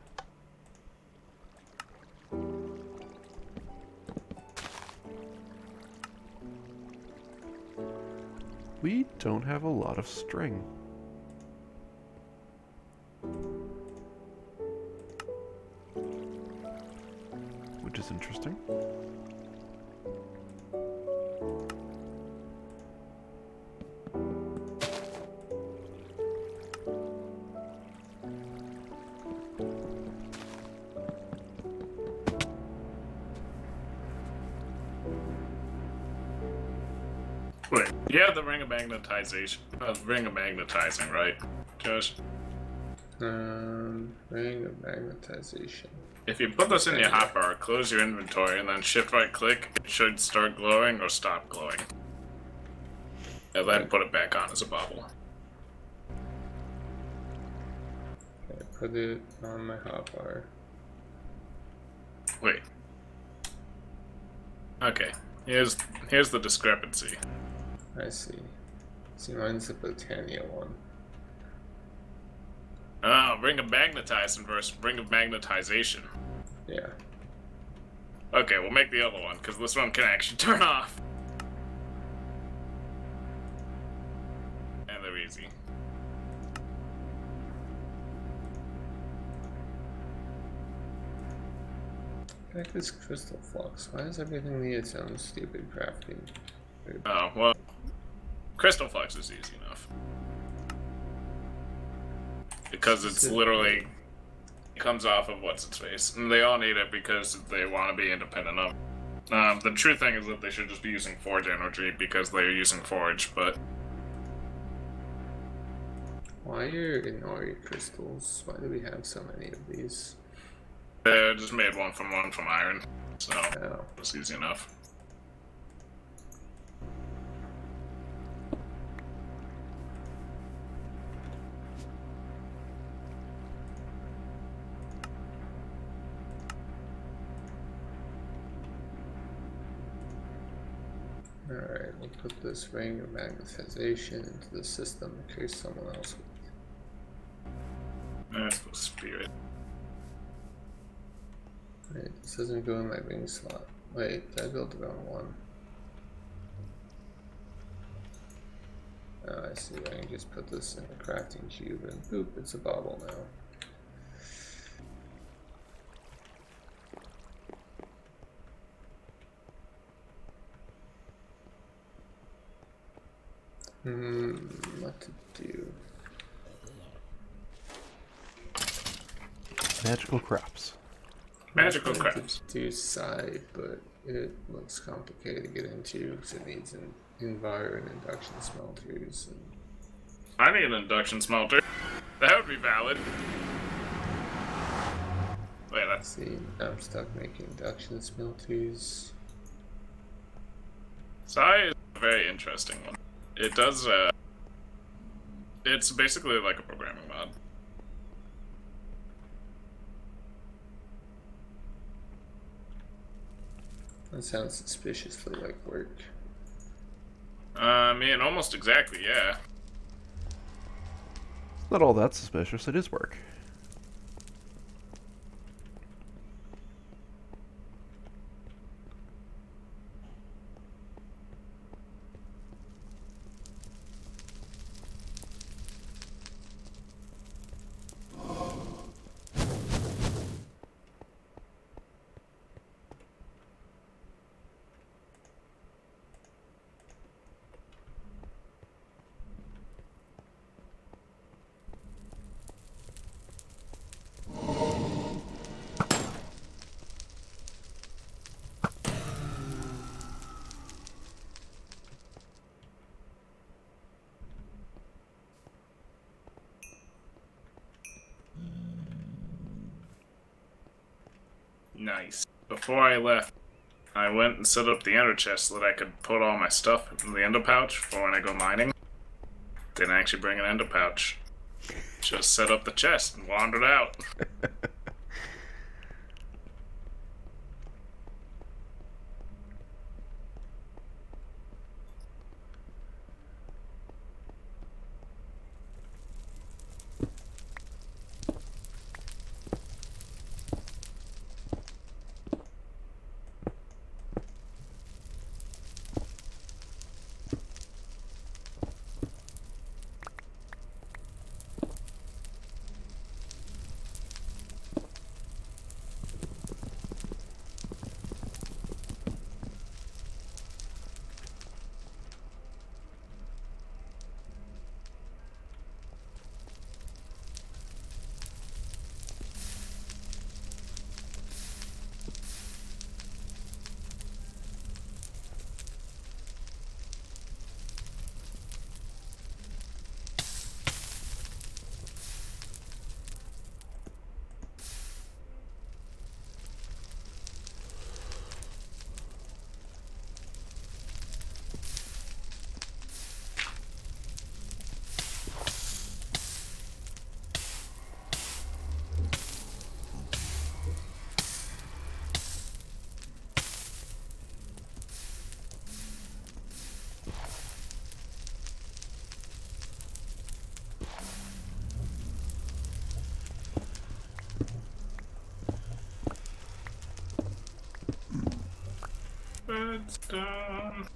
We don't have a lot of string. Which is interesting. Wait, you have the ring of magnetization. Ring of magnetizing, right, Josh? Ring of magnetization. If you put this in your hotbar, close your inventory, and then shift right click, it should start glowing or stop glowing. And then put it back on as a bubble. Okay, put it on my hotbar. Wait. Okay, here's the discrepancy. I see. See, mine's the Botania one. Oh, ring of magnetizing versus ring of magnetization. Yeah. Okay, we'll make the other one, because this one can actually turn off. And they're easy. Heck is crystal flux. Why does everything need its own stupid crafting? Oh, well, crystal flux is easy enough. Because it's literally comes off of what's its face, and they all need it because they want to be independent of. The true thing is that they should just be using Forge energy because they're using Forge, but Why are Inori crystals? Why do we have so many of these? they just made one from iron, so Oh. it's easy enough. Alright, we'll put this ring of magnetization into the system in case someone else. That's the spirit. Wait, this doesn't go in my ring slot. Wait, did I build the wrong one? Oh, I see. I can just put this in a crafting cube and boop, it's a bauble now. What to do? Magical crops. Magical I'm going crops. to do side, but it looks complicated to get into because it needs an enviro and induction smelters. And I need an induction smelter. That would be valid. Wait, that's see, I'm stuck making induction smelters. Sai is a very interesting one. It does, it's basically like a programming mod. That sounds suspiciously like work. I mean, almost exactly, yeah. It's not all that suspicious. It is work. Nice. Before I left, I went and set up the ender chest so that I could put all my stuff in the ender pouch for when I go mining. Didn't actually bring an ender pouch. Just set up the chest and wandered out. Redstone.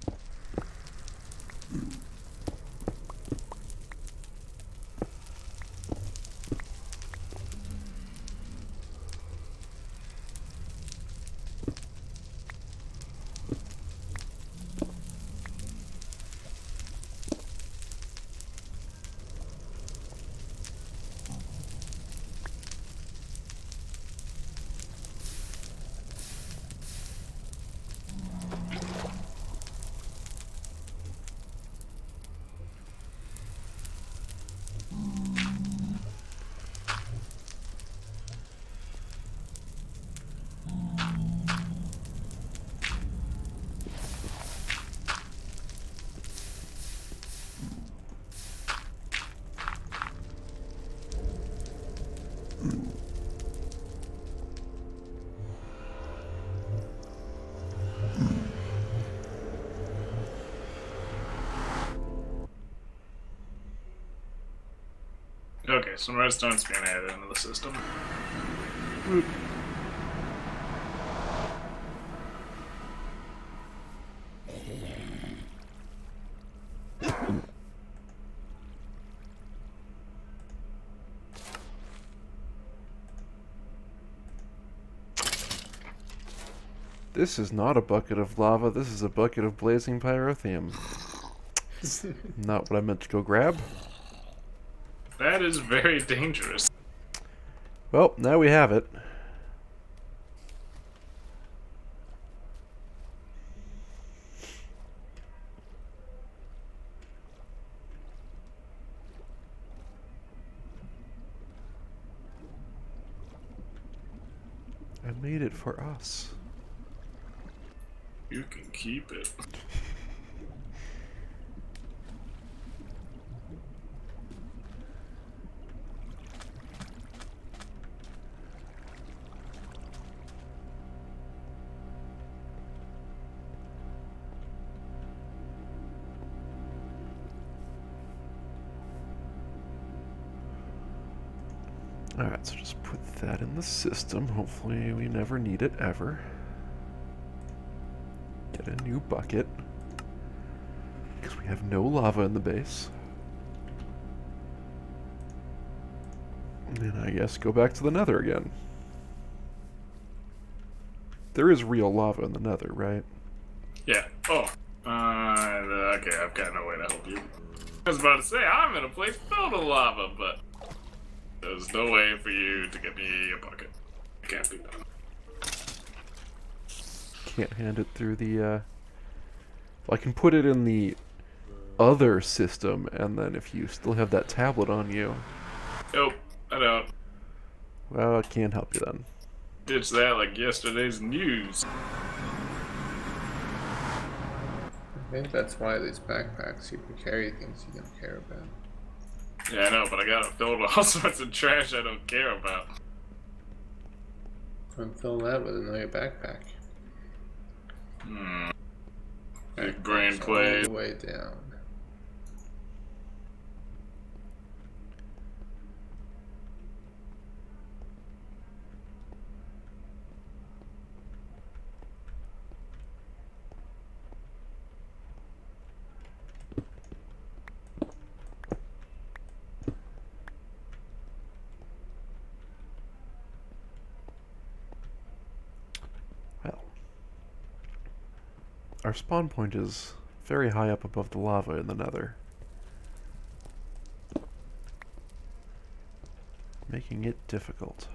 Okay, some redstone's being added into the system. This is not a bucket of lava, this is a bucket of blazing pyrotheum. Not what I meant to go grab. That is very dangerous. Well, now we have it. I made it for us. You can keep it. Alright, so just put that in the system. Hopefully we never need it ever. Get a new bucket. Because we have no lava in the base. And I guess go back to the nether again. There is real lava in the nether, right? Yeah. Oh. Okay, I've got no way to help you. I was about to say, I'm in a place filled with lava, but there's no way for you to get me a bucket. It can't be done. Can't hand it through the, Well, I can put it in the other system, and then if you still have that tablet on you... Nope, I don't. Well, I can't help you then. Ditch that like yesterday's news. I think that's why these backpacks, you can carry things you don't care about. Yeah, I know, but I got it filled with all sorts of trash I don't care about. I'm filling that with another backpack. Big brain Backpacks plays. all the way down. Well, our spawn point is very high up above the lava in the nether. Making it difficult.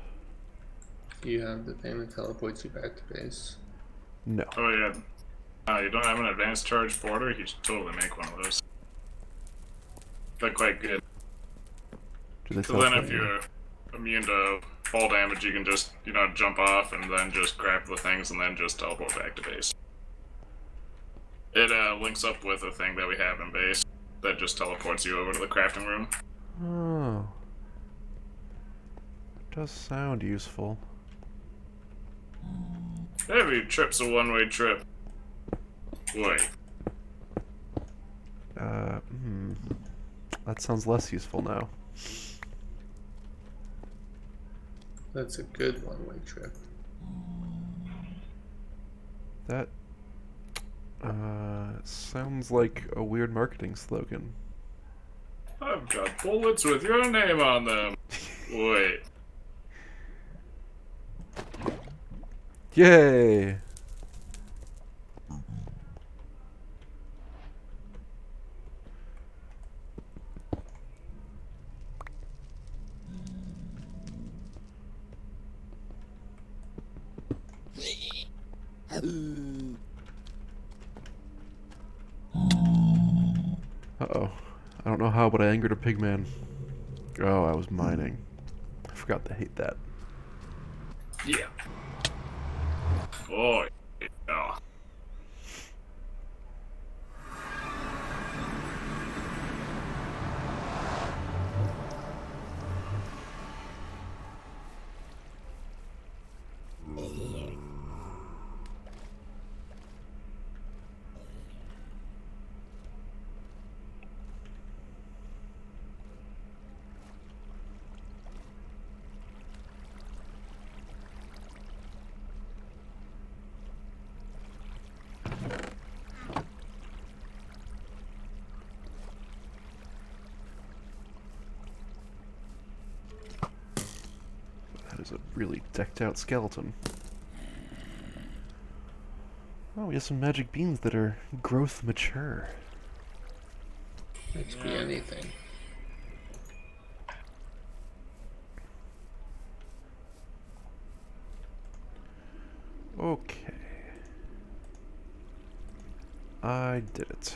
Do you have the thing that teleports you back to base? No. Oh yeah. You don't have an advanced charge border? You should totally make one of those. They're quite good. Do they So then teleport if you? you're immune to fall damage, you can just, jump off and then just grab the things and then just teleport back to base. It links up with a thing that we have in base that just teleports you over to the crafting room. Oh. Does sound useful. Every trip's a one-way trip. Wait. That sounds less useful now. That's a good one-way trip. That sounds like a weird marketing slogan. I've got bullets with your name on them. Wait. Yay! Uh-oh. I don't know how, but I angered a pigman. Oh, I was mining. I forgot to hate that. Yeah. Oh, yeah. That is a really decked out skeleton. Oh, we have some magic beans that are growth mature. It could be anything. Okay. I did it.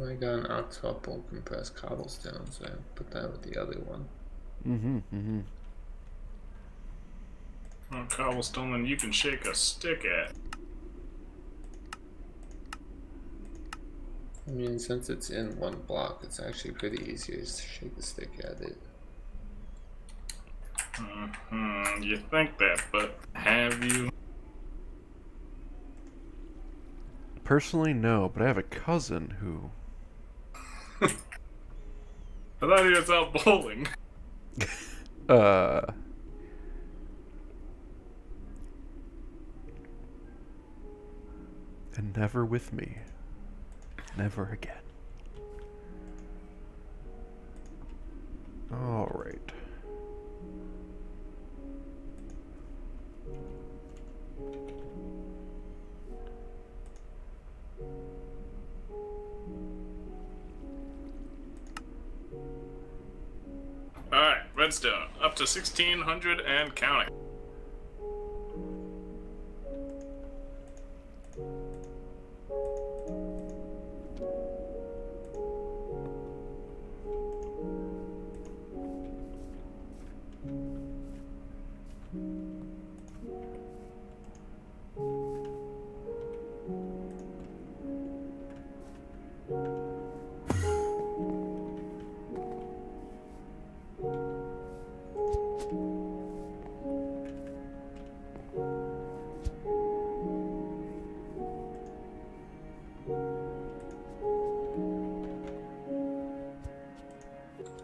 I got an octuple compressed cobblestone, so I put that with the other one. Mm-hmm. Oh, cobblestone, and you can shake a stick at. I mean, since it's in one block, it's actually pretty easy to shake a stick at it. You think that, but have you? Personally, no, but I have a cousin who... I thought he was out bowling. Uh... And never with me. Never again. Alright. Alright, redstone. Up to 1600 and counting.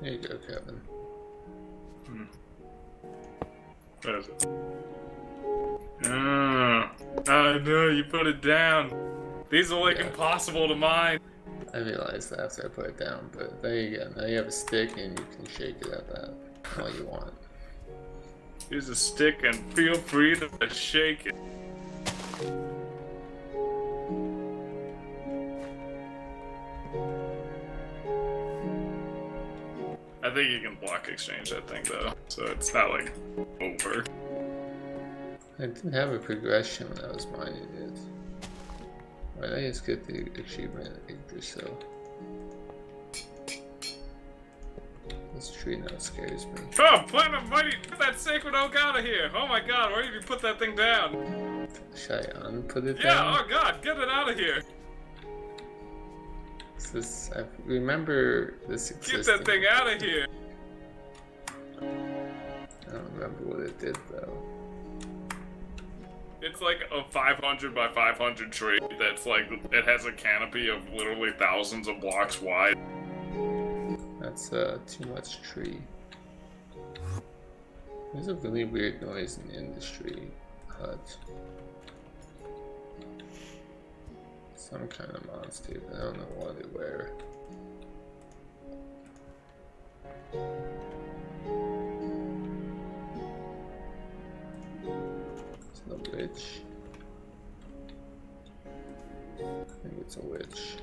There you go, Kevin. What is it? Oh no, you put it down. These are like Yeah. impossible to mine. I realized that after I put it down, but there you go. Now you have a stick and you can shake it at that all you want. Here's a stick and feel free to shake it. I think you can block exchange that thing though, so it's not like over. I didn't have a progression when I was mining it. Right, I just get the achievement or so. This tree now scares me. Oh, Platinum Mighty, get that sacred oak out of here! Oh my god, where did you put that thing down? Should I unput it Yeah, down? oh god, get it out of here! I remember this Get existing. that thing out of here! I don't remember what it did though. It's like a 500 by 500 tree that's like, it has a canopy of literally thousands of blocks wide. That's too much tree. There's a really weird noise in the industry hut. Some kind of monster, but I don't know what it were. It's a witch. I think it's a witch.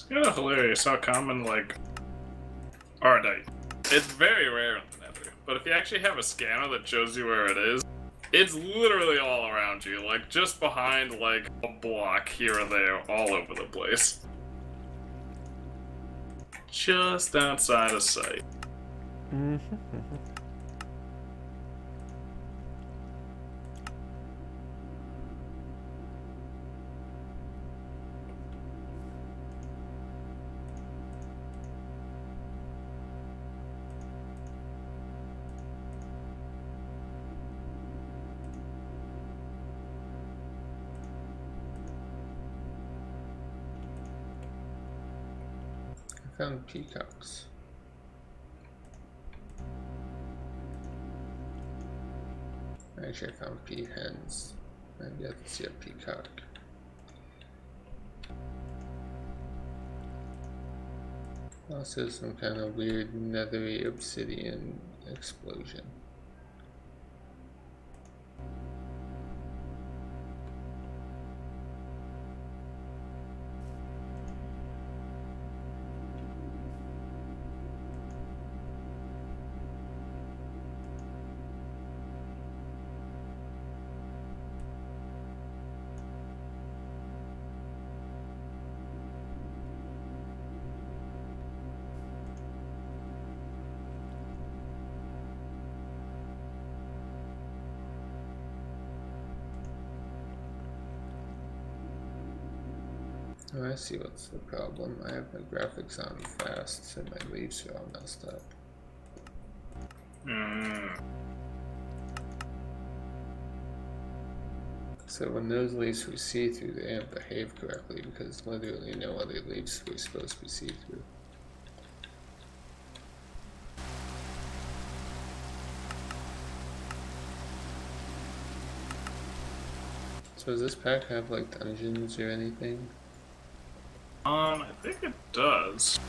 It's kind of hilarious how common, like, Ardite. It's very rare in the Nether, but if you actually have a scanner that shows you where it is, it's literally all around you, like, just behind, like, a block here or there, all over the place. Just outside of sight. I found peacocks. Actually, I found peahens. Maybe I can see a peacock. Also, some kind of weird nethery obsidian explosion. Oh, I see what's the problem. I have my graphics on fast, so my leaves are all messed up. So when those leaves were see-through, they didn't behave correctly because literally no other leaves were supposed to be see-through. So does this pack have like dungeons or anything? I think it does.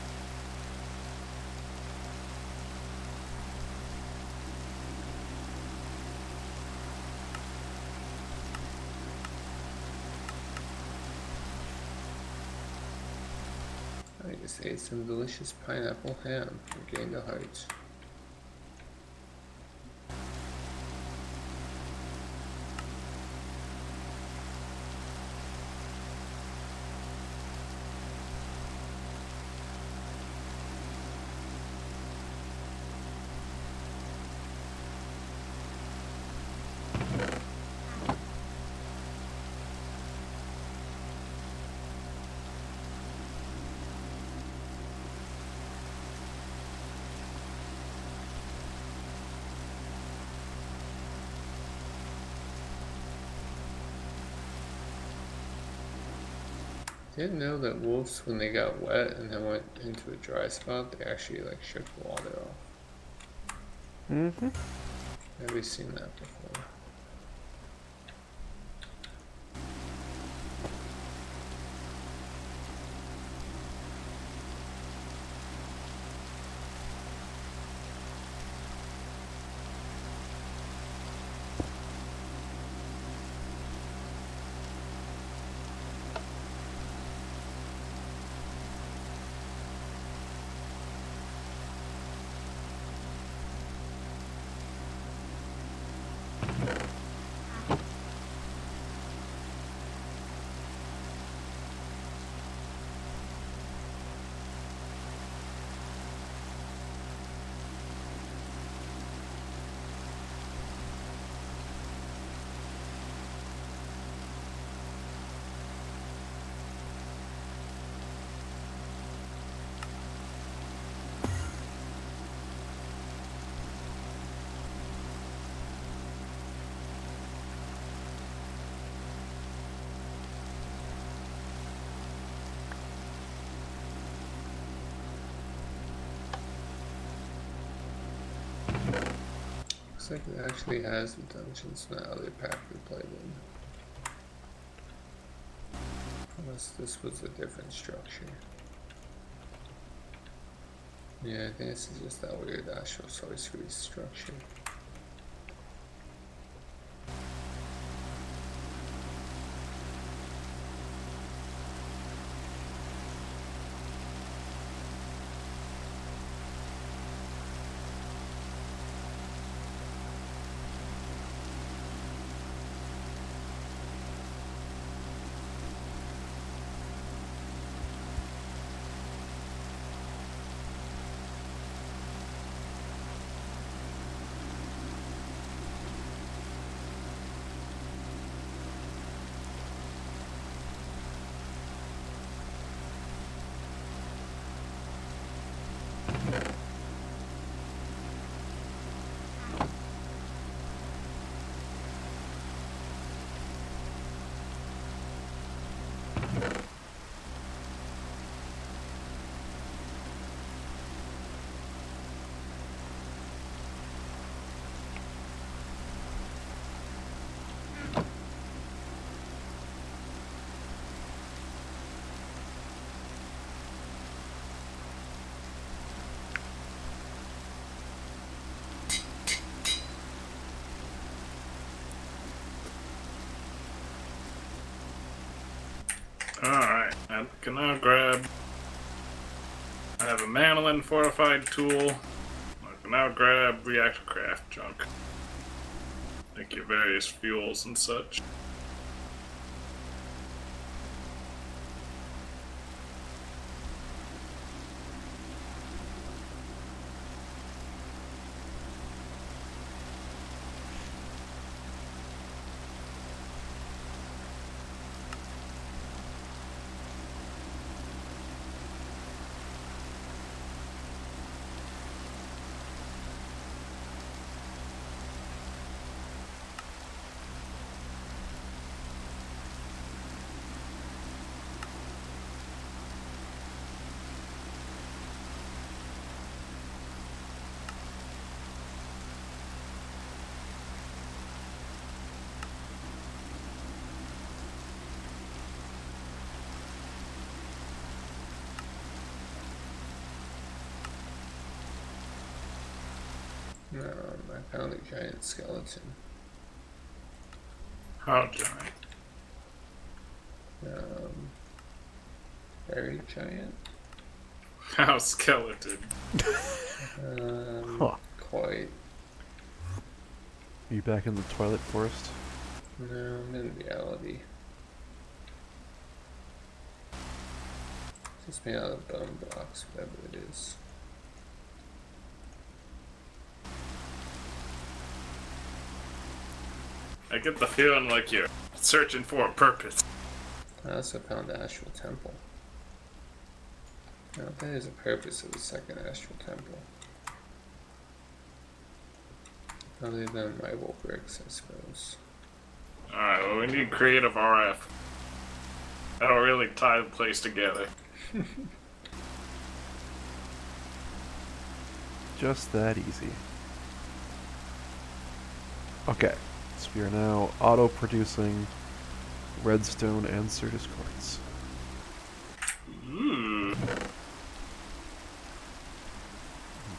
I just ate some delicious pineapple ham and gained a heart. Didn't know that wolves, when they got wet and then went into a dry spot, they actually like shook the water off. Never seen that before. Looks like it actually has the dungeons from that other pack we played in. Unless this was a different structure. Yeah, I think this is just that weird astral sorcery structure. I can now grab. I have a Manolin fortified tool. I can now grab reactor craft junk. Make your various fuels and such. I found a giant skeleton. How giant? Very giant. How skeleton? Huh. Quite. Are you back in the Twilight Forest? No, I'm in reality. Just made out of bone blocks, whatever it is. I get the feeling like you're searching for a purpose. I also found the Astral Temple. Now, that is a purpose of the second Astral Temple. Other than rival bricks, I suppose. Alright, well, we need creative RF. That'll really tie the place together. Just that easy. Okay, so we are now auto-producing redstone and Certus quartz. Ooh.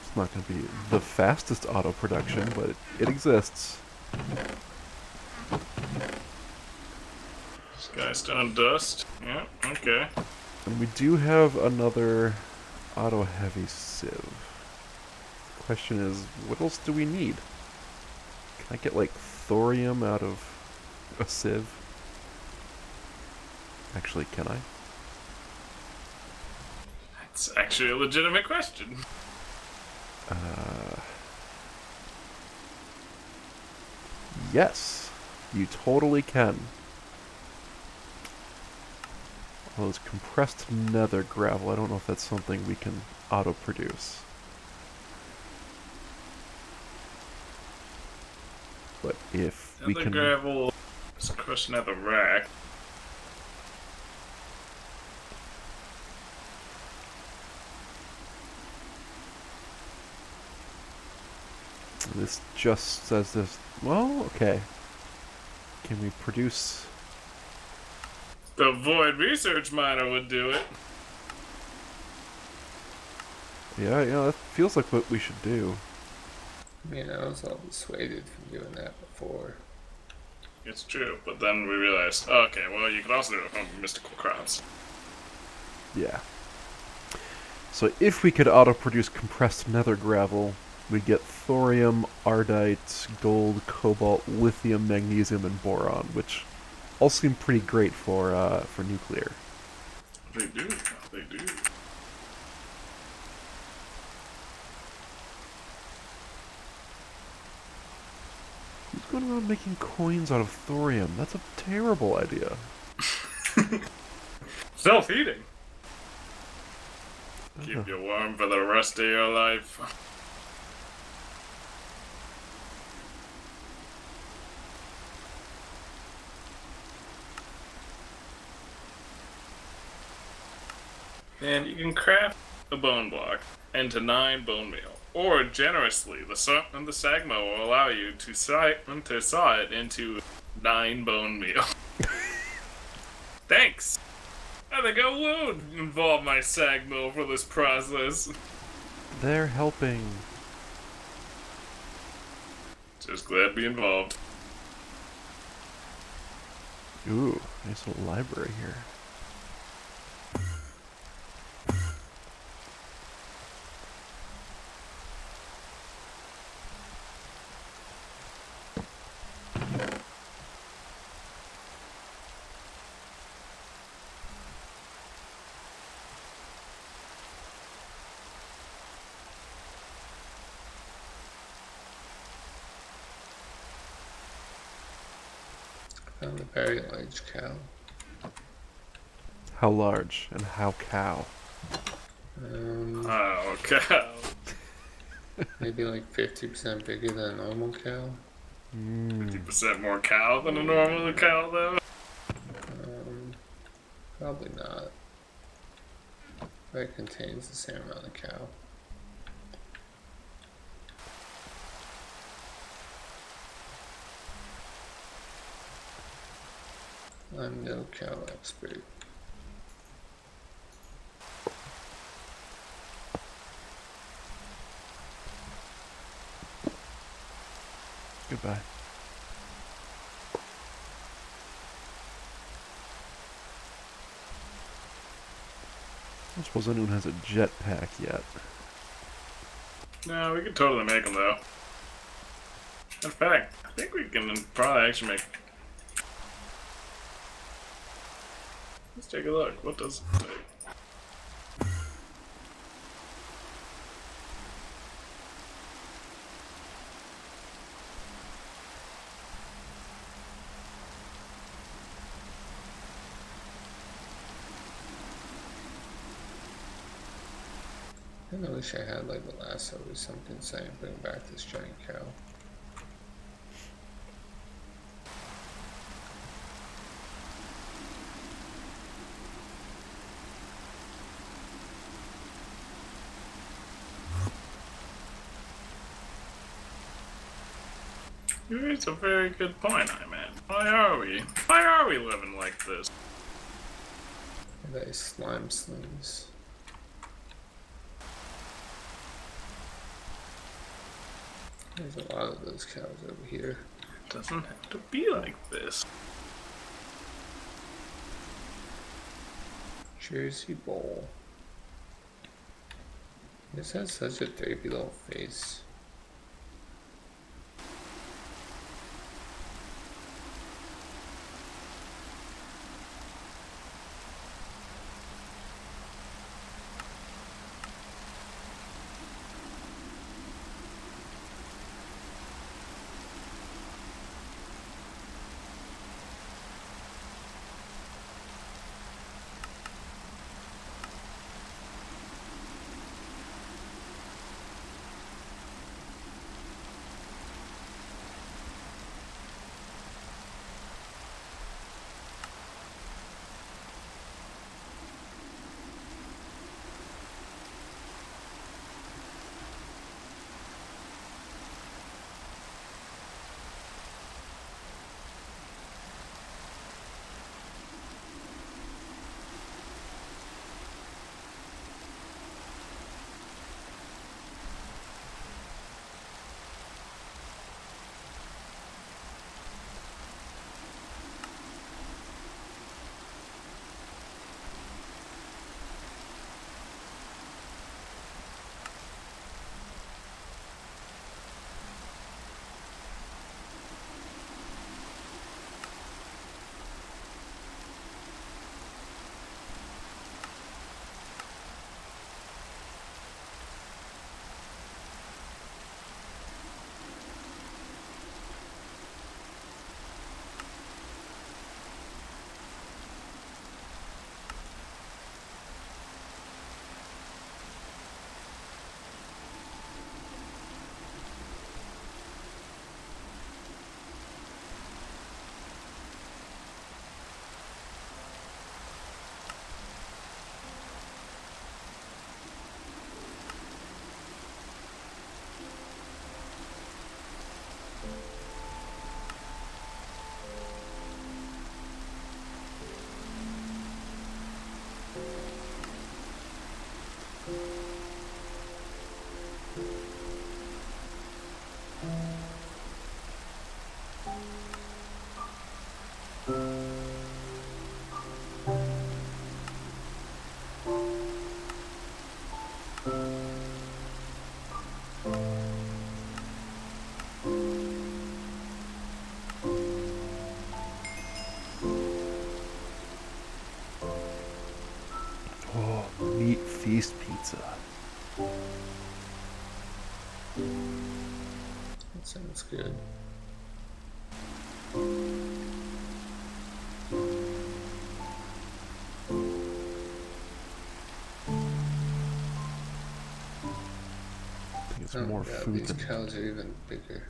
It's not going to be the fastest auto-production, but it exists. Skystone dust. Yeah, okay. And we do have another auto-heavy sieve. The question is, what else do we need? Can I get, like, thorium out of a sieve? Actually, can I? That's actually a legitimate question. Yes, you totally can. Well, it's compressed nether gravel. I don't know if that's something we can auto-produce. But if we The can... gravel is crushed at the rack. This just says this... Well, okay. Can we produce... The Void Research Miner would do it. Yeah, that feels like what we should do. I mean, I was all dissuaded from doing that before. It's true, but then we realized, okay, well, you could also do it from mystical crops. Yeah. So if we could auto-produce compressed nether gravel, we'd get thorium, ardite, gold, cobalt, lithium, magnesium, and boron, which all seem pretty great for nuclear. They do. They do. Who's going around making coins out of thorium? That's a terrible idea. Self-eating. Keep you warm for the rest of your life. And you can craft a bone block into 9 bone meal. Or generously, the Sagma will allow you to saw it into 9 bone meal. Thanks! I think I will involve my Sagmo for this process. They're helping. Just glad to be involved. Ooh, nice little library here. Found a very large cow. How large and how cow? Oh, cow. Maybe like 50% bigger than a normal cow. 50% more cow than a normal cow, though. Probably not. But it contains the same amount of cow. I'm no cow expert. Goodbye. I don't suppose anyone has a jetpack yet. No, we could totally make them, though. In fact, I think we can probably actually make... Let's take a look. What does it take? I wish I had like a lasso or something saying bring back this giant cow. It's a very good point, I man. Why are we? Why are we living like this? They slime slings. There's a lot of those cows over here. It doesn't have to be like this. Jersey Bowl. This has such a drapey little face. Oh, meat feast pizza. That sounds good. Oh more god, food these than... cows are even bigger.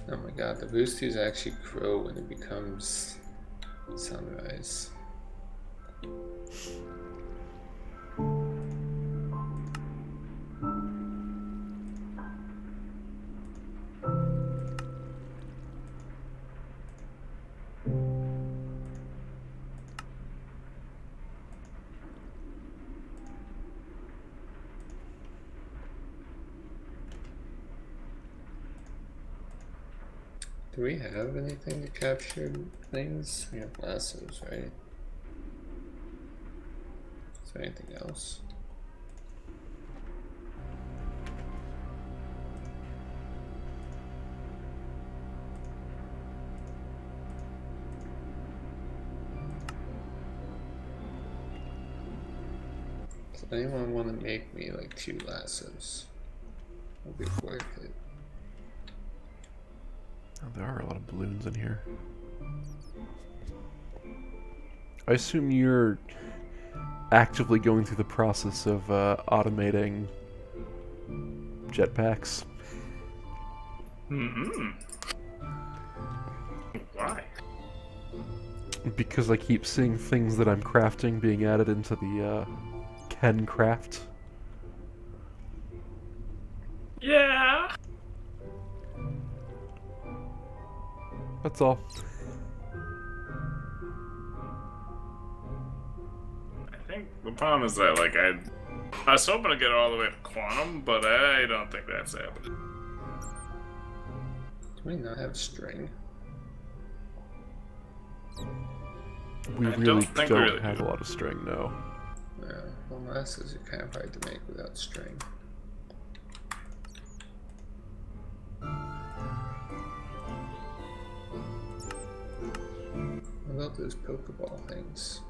Oh my god, the roosters actually crow when it becomes sunrise. Do we have anything to capture things? We have lassos, right? Is there anything else? Does anyone want to make me like 2 lassos? It'll be worth it. Oh, there are a lot of balloons in here. I assume you're actively going through the process of automating jetpacks. Mm-hmm. Why? Because I keep seeing things that I'm crafting being added into the Ken craft. Yeah. That's all. I think the problem is that, like, I was hoping to get all the way to quantum, but I don't think that's happening. Do we not have string? We I really don't think we don't really have do. a lot of string, no. No, well, lassos are kind of hard to make without string. What about those Pokeball things?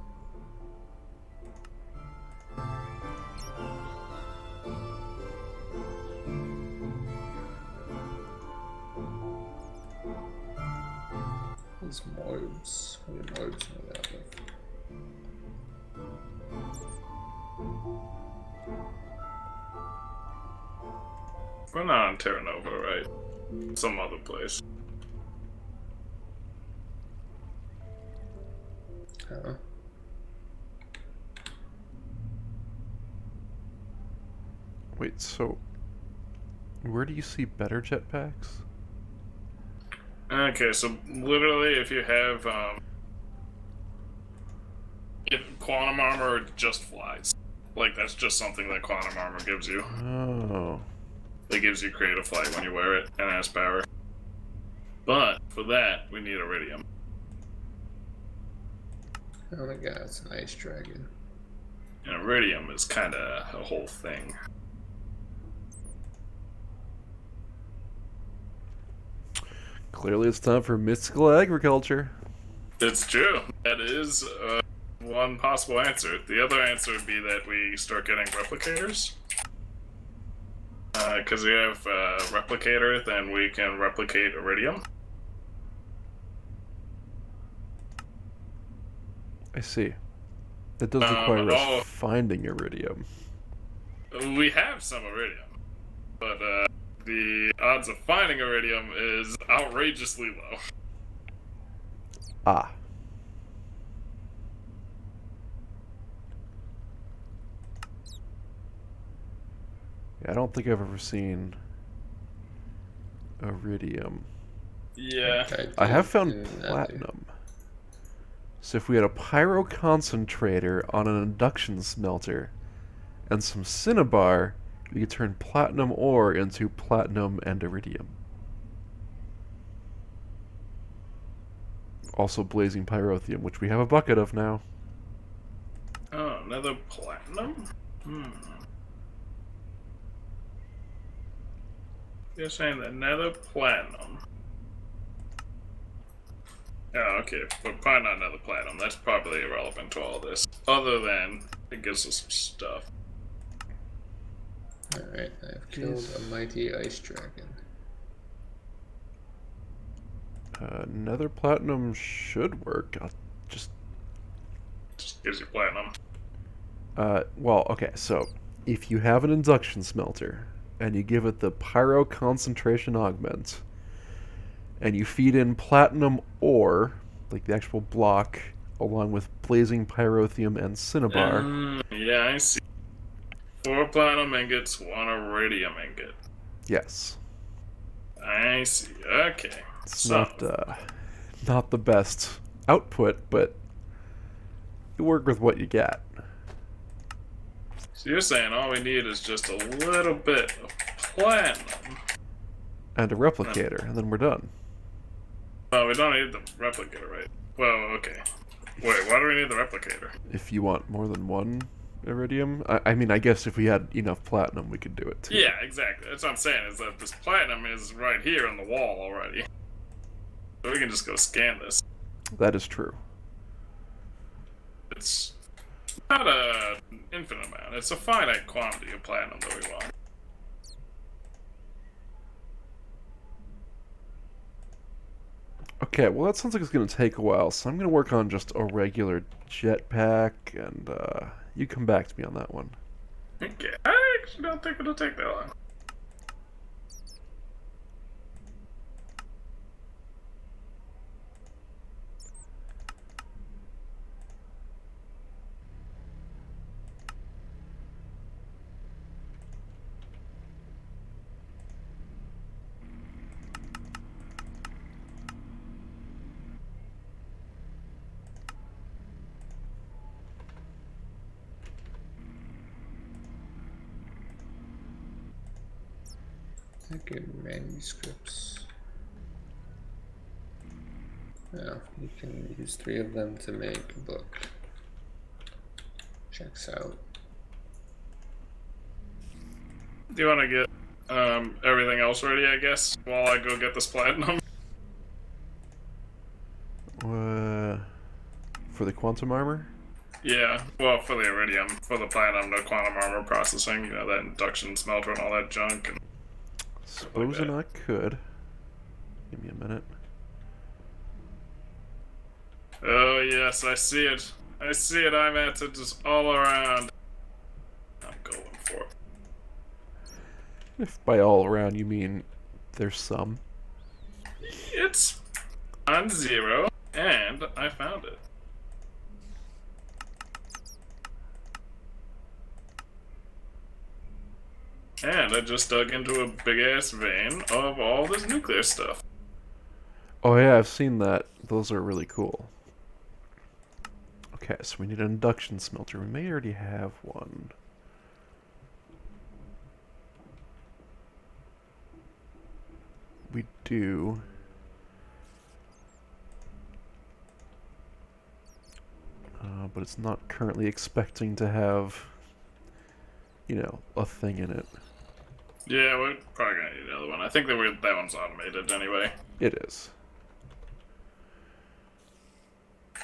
These morbs. What do morbs made out of? We're not on Terra Nova, right? Some other place. Huh? Wait, so where do you see better jetpacks? Okay, so literally, if you have if quantum armor just flies, like that's just something that quantum armor gives you. Oh. It gives you creative flight when you wear it and has power. But for that, we need iridium. Oh my god, it's an ice dragon. And iridium is kind of a whole thing. Clearly it's time for mystical agriculture. It's true. That is one possible answer. The other answer would be that we start getting replicators. Because we have replicator, then we can replicate iridium. I see. That does require us oh. finding iridium. We have some iridium, but the odds of finding iridium is outrageously low. Ah. Yeah, I don't think I've ever seen iridium. Yeah. I have found in that platinum. So if we had a pyro concentrator on an induction smelter and some cinnabar, we could turn platinum ore into platinum and iridium. Also blazing pyrotheum, which we have a bucket of now. Oh, another platinum? You're saying the nether platinum. Oh, okay, but probably not nether platinum. That's probably irrelevant to all this. Other than it gives us some stuff. Alright, I've killed a mighty ice dragon. Nether platinum should work. I'll just Just gives you platinum. well, okay, so if you have an induction smelter and you give it the pyro concentration augment and you feed in platinum ore, like the actual block, along with blazing pyrotheum and cinnabar. Yeah, I see. 4 platinum ingots, 1 iridium ingot. Yes. I see. Okay. It's not the best output, but you work with what you get. So you're saying all we need is just a little bit of platinum. And a replicator, and then we're done. Well, we don't need the replicator, right? Well, okay. Wait, why do we need the replicator? If you want more than one iridium, I mean, I guess if we had enough platinum, we could do it too. Yeah, exactly. That's what I'm saying, is that this platinum is right here on the wall already. So we can just go scan this. That is true. It's not an infinite amount. It's a finite quantity of platinum that we want. Okay, well that sounds like it's going to take a while, so I'm going to work on just a regular jetpack, and you come back to me on that one. Okay, I actually don't think it'll take that long. Okay, manuscripts. Yeah, you can use 3 of them to make a book. Checks out. Do you want to get everything else ready, I guess, while I go get this platinum? For the quantum armor? Yeah, well, for the iridium, for the platinum, the quantum armor processing, you know, that induction smelter and all that junk. And Supposing I could. Give me a minute. oh, yes, I see it. I see it. I'm at it just all around. I'm going for it. If by all around you mean there's some. It's on 0, and I found it. And I just dug into a big-ass vein of all this nuclear stuff. Oh yeah, I've seen that. Those are really cool. Okay, so we need an induction smelter. We may already have one. We do. But it's not currently expecting to have, you know, a thing in it. Yeah, we're probably gonna need another one. I think that one's automated anyway. It is.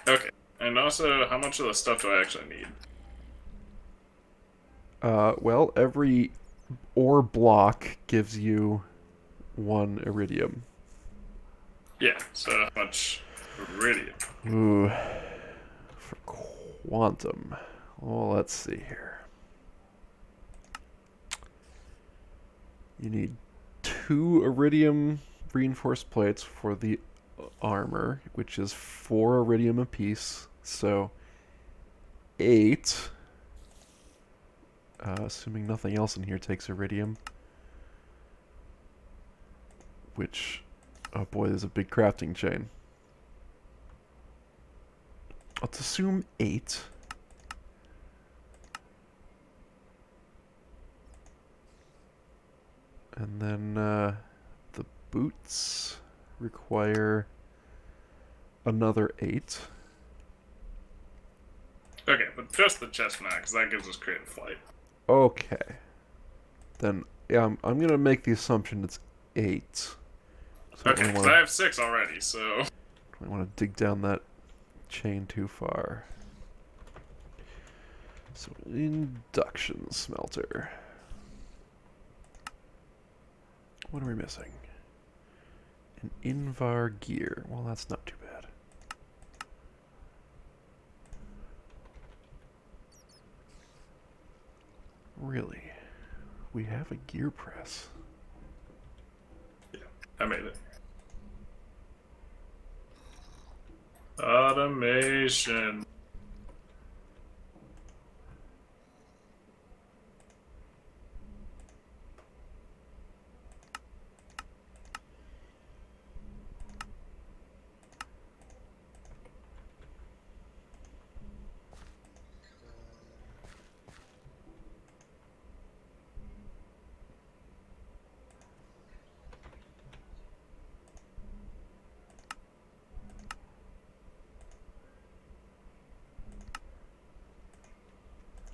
Okay. And also, how much of the stuff do I actually need? Well, every ore block gives you 1 iridium. Yeah, so how much iridium? Ooh. For quantum. Well, let's see here. You need 2 iridium reinforced plates for the armor, which is 4 iridium apiece. So 8. Assuming nothing else in here takes iridium. Which, oh boy, there's a big crafting chain. Let's assume 8. And then the boots require another 8. Okay, but just the chest now, because that gives us creative flight. Okay. Then, yeah, I'm going to make the assumption it's 8. So Okay, I because I have 6 already, so... don't want to dig down that chain too far. So, induction smelter. What are we missing? An Invar gear. Well, that's not too bad. Really? We have a gear press. I made it. Automation.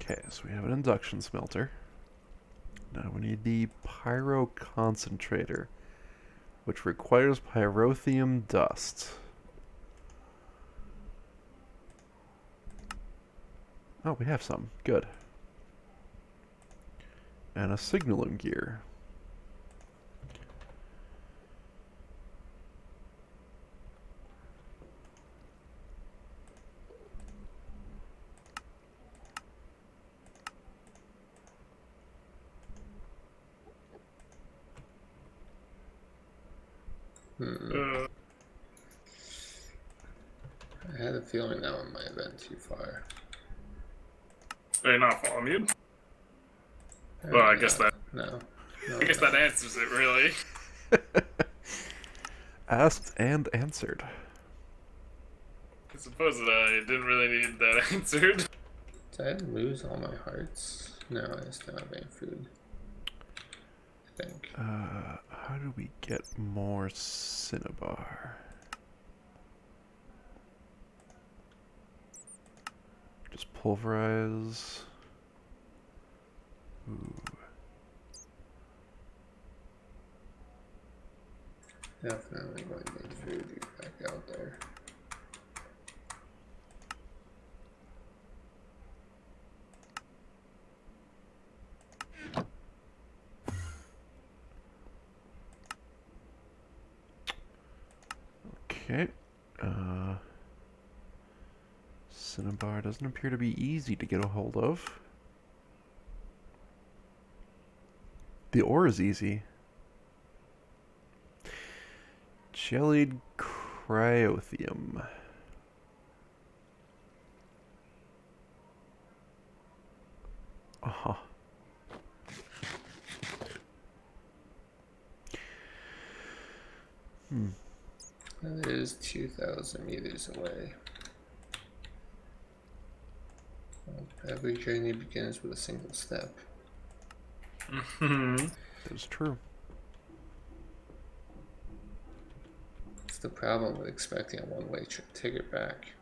Okay, so we have an induction smelter. Now we need the pyro concentrator, which requires pyrotheum dust. Oh, we have some. Good. And a signaling gear. Uh, I had a feeling that one might have been too far. they're not following you. Well, I guess that... No. I guess that answers it, really. Asked and answered. I suppose that I didn't really need that answered. Did I lose all my hearts? No, I still have any food. I think. How do we get more cinnabar? Just pulverize. Ooh. Definitely going to need food to get back out there. Okay. Cinnabar doesn't appear to be easy to get a hold of. The ore is easy. Jellied cryotheum. Uh-huh. That is 2,000 meters away. Well, every journey begins with a single step. Mm-hmm. That's true. It's the problem with expecting a one-way ticket back.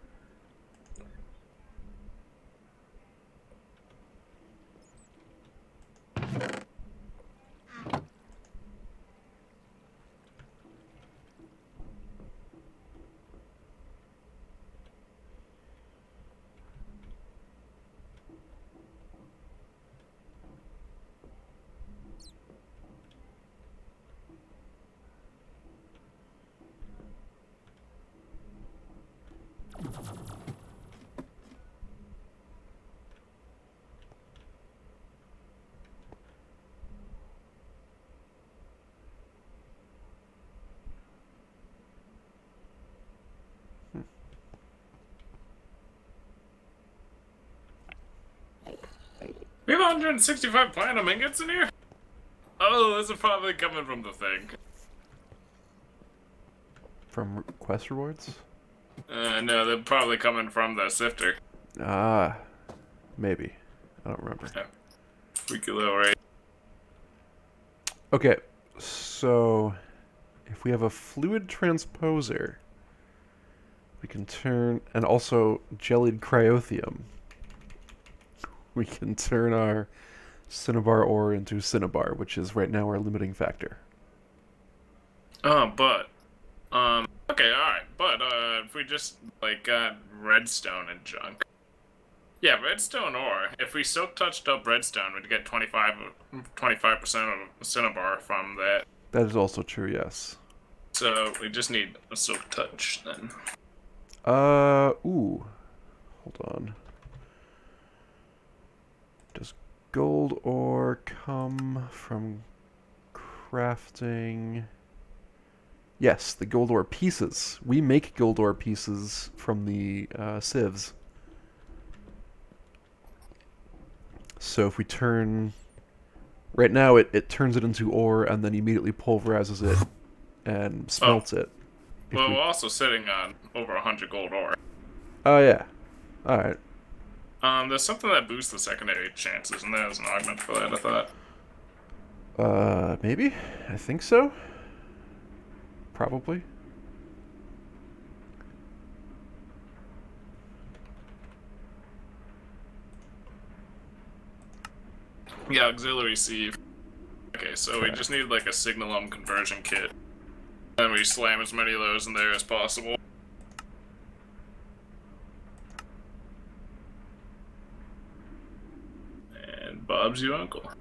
We have 165 platinum ingots in here? Oh, those are probably coming from the thing. From quest rewards? No, they're probably coming from the sifter. Ah, maybe. I don't remember. Yeah. Freaky little right. Okay, so if we have a fluid transposer, we can turn, and also jellied cryotheum, we can turn our cinnabar ore into cinnabar, which is right now our limiting factor. But okay, all right. But if we just like got redstone and junk. Yeah, redstone ore. If we silk touched up redstone, we'd get 25% of cinnabar from that. That is also true, yes. So we just need a silk touch then. Ooh. Hold on. Does gold ore come from crafting? Yes, the gold ore pieces. We make gold ore pieces from the sieves. So if we turn... Right now it turns it into ore and then immediately pulverizes it and smelts it. If Well, we... we're also sitting on over 100 gold ore. Oh yeah. Alright. There's something that boosts the secondary chances, and there's an augment for that, I thought. Maybe? I think so. Probably. Yeah, auxiliary sieve. Okay, so we Okay. just need like a signalum conversion kit. And we slam as many of those in there as possible. And Bob's your uncle.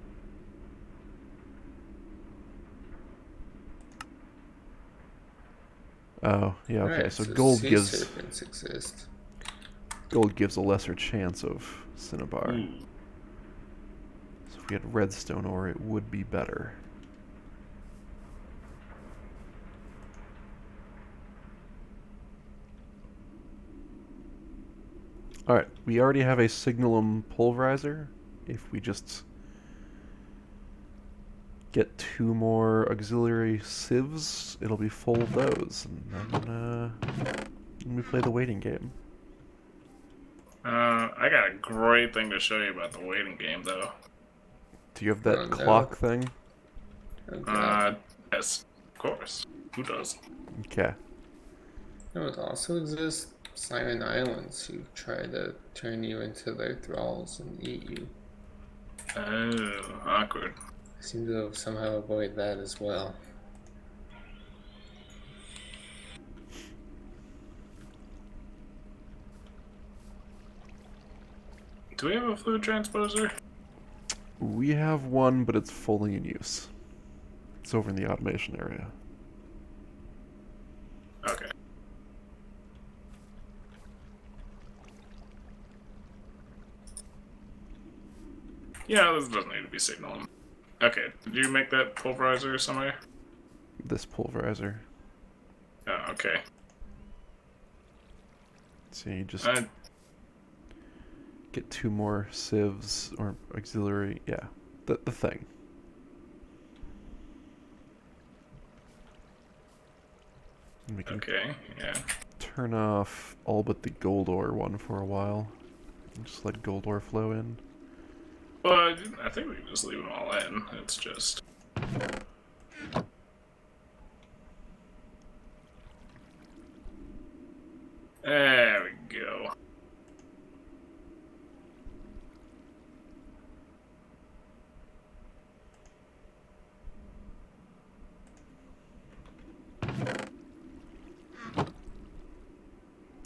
Oh, yeah, okay. Alright, So so gold sea gives serpents exist. a lesser chance of cinnabar. Ooh. So if we had redstone ore, it would be better. Alright, we already have a signalum pulverizer. If we just get 2 more auxiliary sieves, it'll be full of those. And then we play the waiting game. I got a great thing to show you about the waiting game, though. Do you have that Oh, no. clock thing? Oh, God. Yes, of course. Who does? Okay. No, it also exists Simon Islands who try to turn you into their thralls and eat you. Oh, awkward. I seem to somehow avoid that as well. Do we have a fluid transposer? We have one, but it's fully in use. It's over in the automation area. Okay. Yeah, this doesn't need to be signaling. Okay, did you make that pulverizer somewhere? This pulverizer. Oh, okay. So you just Uh, get 2 more sieves or auxiliary. Yeah, the thing. And we can okay, yeah. turn off all but the gold ore one for a while. And just let gold ore flow in. Well, I think we can just leave them all in. It's just... There we go.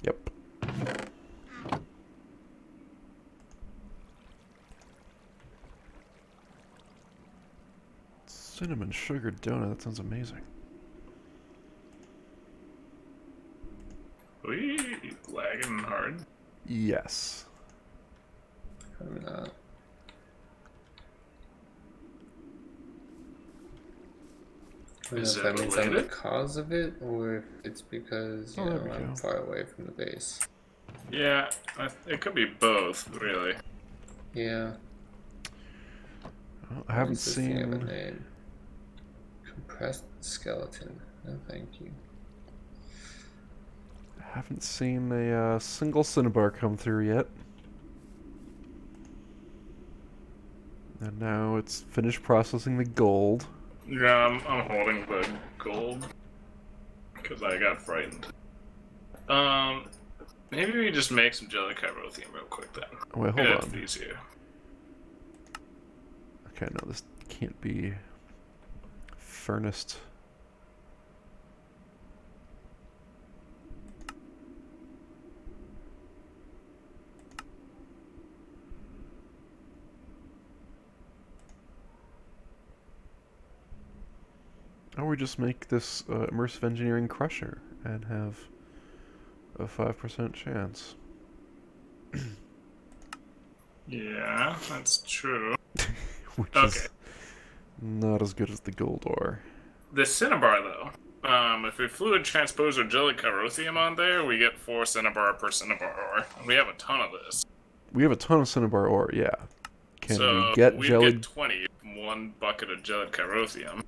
Yep. Cinnamon sugar donut. That sounds amazing. We lagging hard. Yes. I'm not. I don't know Is if it that means I'm the related? cause of it, or if it's because, you Oh, there we know, I'm go. far away from the base. Yeah, it could be both, really. Yeah. Well, I haven't Why does this thing have a seen. name? Compressed skeleton. No, thank you. Haven't seen a single cinnabar come through yet. And now it's finished processing the gold. Yeah, I'm holding the gold because I got frightened. Maybe we just make some jelly chirothium real quick then. Oh, wait, hold Yeah, it's on. easier. Okay, no, this can't be furnace. Or we just make this immersive engineering crusher and have a 5% chance. Yeah, that's true. Which Okay. is not as good as the gold ore. The cinnabar, though. If we fluid transpose or jelly chirothium on there, we get 4 cinnabar per cinnabar ore. We have a ton of this. We have a ton of cinnabar ore, yeah. Can So we get we'd jellied... get 20 from 1 bucket of jellied chirothium.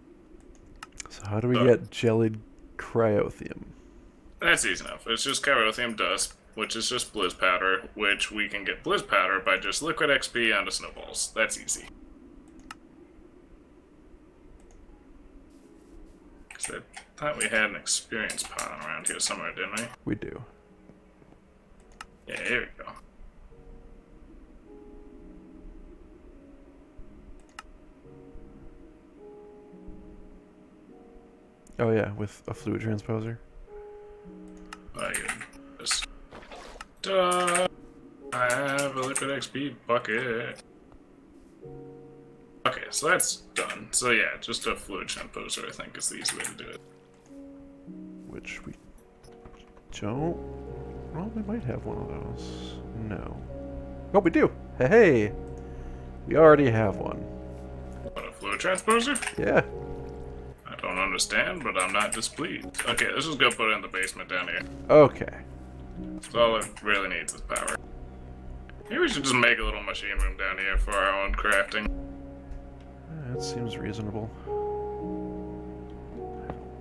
So how do we get jellied cryothium? That's easy enough. It's just chirothium dust, which is just blizz powder, which we can get blizz powder by just liquid XP onto snowballs. That's easy. Because I thought we had an experience pile around here somewhere, didn't we? We do. Yeah, here we go. Oh yeah, with a fluid transposer. I can just... Duh! I have a liquid XP bucket. Okay, so that's done. So yeah, just a fluid transposer I think is the easy way to do it. Which we don't... Well, we might have one of those. No. Oh, we do! Hey! We already have one. What, a fluid transposer? Yeah. I don't understand, but I'm not displeased. Okay, let's just go put it in the basement down here. Okay. So all it really needs is power. Maybe we should just make a little machine room down here for our own crafting. That seems reasonable.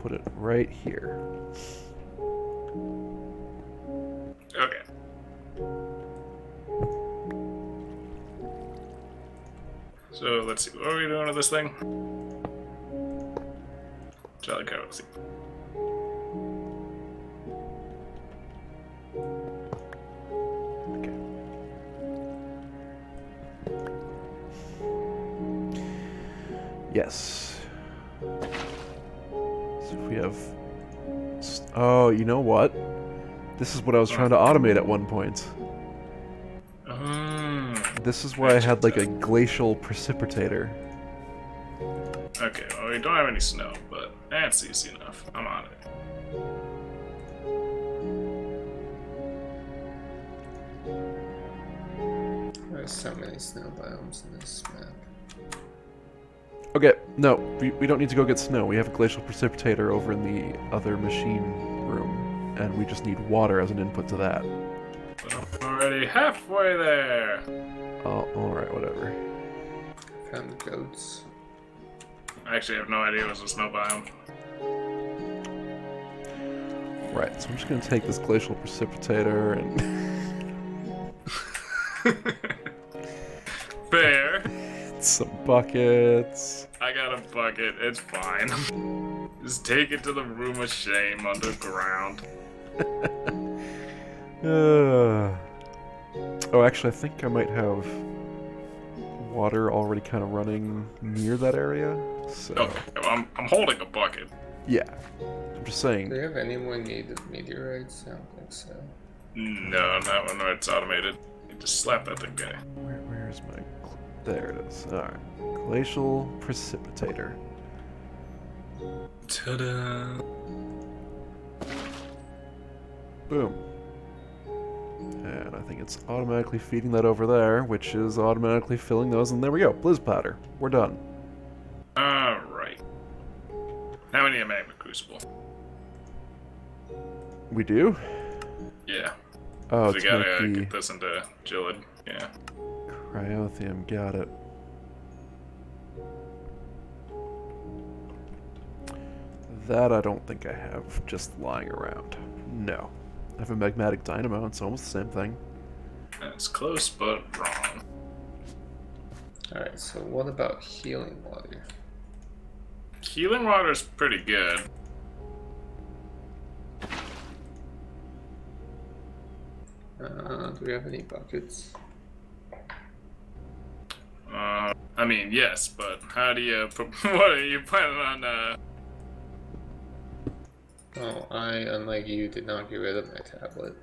Put it right here. Okay. So let's see, what are we doing with this thing? Jelly carrots. Okay. Yes. So if we have... Oh, you know what? This is what I was trying to automate at one point. This is why I had like a glacial precipitator. Okay, well we don't have any snow, but that's easy enough. I'm on it. There's so many snow biomes in this map. Okay, no, we don't need to go get snow. We have a glacial precipitator over in the other machine room, and we just need water as an input to that. But I'm already halfway there. Oh, alright, whatever. Found the goats. I actually have no idea it was a snow biome. Right, so I'm just gonna take this glacial precipitator and... Fair. some buckets. I got a bucket, it's fine. Just take it to the room of shame underground. Oh, actually, I think I might have water already kind of running near that area. So Okay, well, I'm holding a bucket. yeah, I'm just saying. Do you have any more needed meteorites? I don't think so. No, not when it's automated. You just slap that thing down. Where's my? There it is. All right, glacial precipitator. Ta-da! Boom. And I think it's automatically feeding that over there, which is automatically filling those, and there we go. Blizz powder. We're done. Alright. Now we need a magma crucible. We do? Yeah. Oh, We to gotta make get the this into Jillid. Yeah. cryothium. Got it. That I don't think I have just lying around. No. I have a magmatic dynamo. It's almost the same thing. That's close, but wrong. Alright, so what about healing water? Healing water's pretty good. Do we have any buckets? I mean, yes, but how do you... What are you planning on, Oh, I, unlike you, did not get rid of my tablet.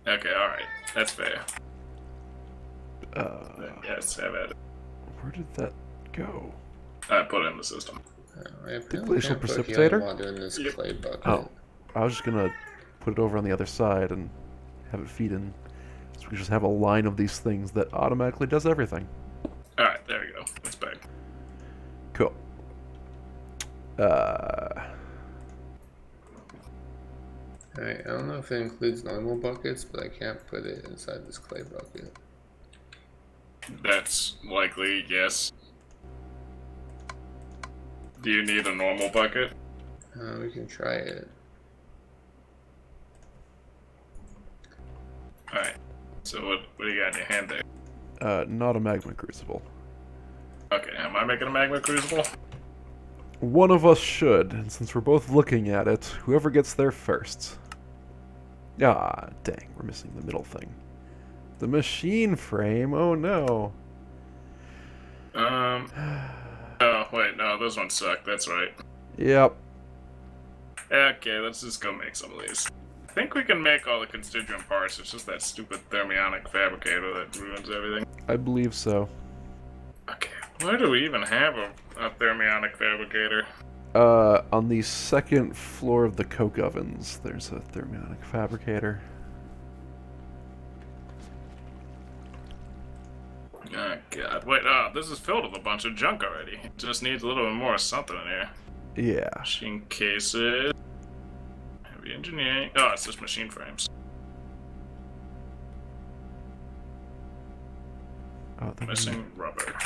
Okay, alright. That's fair. Uh, Yes, have at it. where did that go? I put it in the system. I apparently glacial can't put healing precipitator? water in this Yep. clay bucket. Oh, I was just gonna put it over on the other side and have it feed in. So we just have a line of these things that automatically does everything. Alright, there we go. It's back. Cool. Alright, I don't know if it includes normal buckets, but I can't put it inside this clay bucket. That's likely, yes. Do you need a normal bucket? We can try it. Alright. So what do you got in your hand there? Not a magma crucible. Okay, am I making a magma crucible? One of us should, and since we're both looking at it, whoever gets there first. Ah, dang, we're missing the middle thing. The machine frame, oh no. Oh, wait, no, those ones suck, that's right. Yep. Okay, let's just go make some of these. I think we can make all the constituent parts, it's just that stupid thermionic fabricator that ruins everything. I believe so. Okay, where do we even have a thermionic fabricator? On the second floor of the coke ovens, there's a thermionic fabricator. Oh god, wait, this is filled with a bunch of junk already. It just needs a little bit more something in here. Yeah. Machine cases. Heavy engineering. Oh, it's just machine frames. Oh, they're Missing rubber.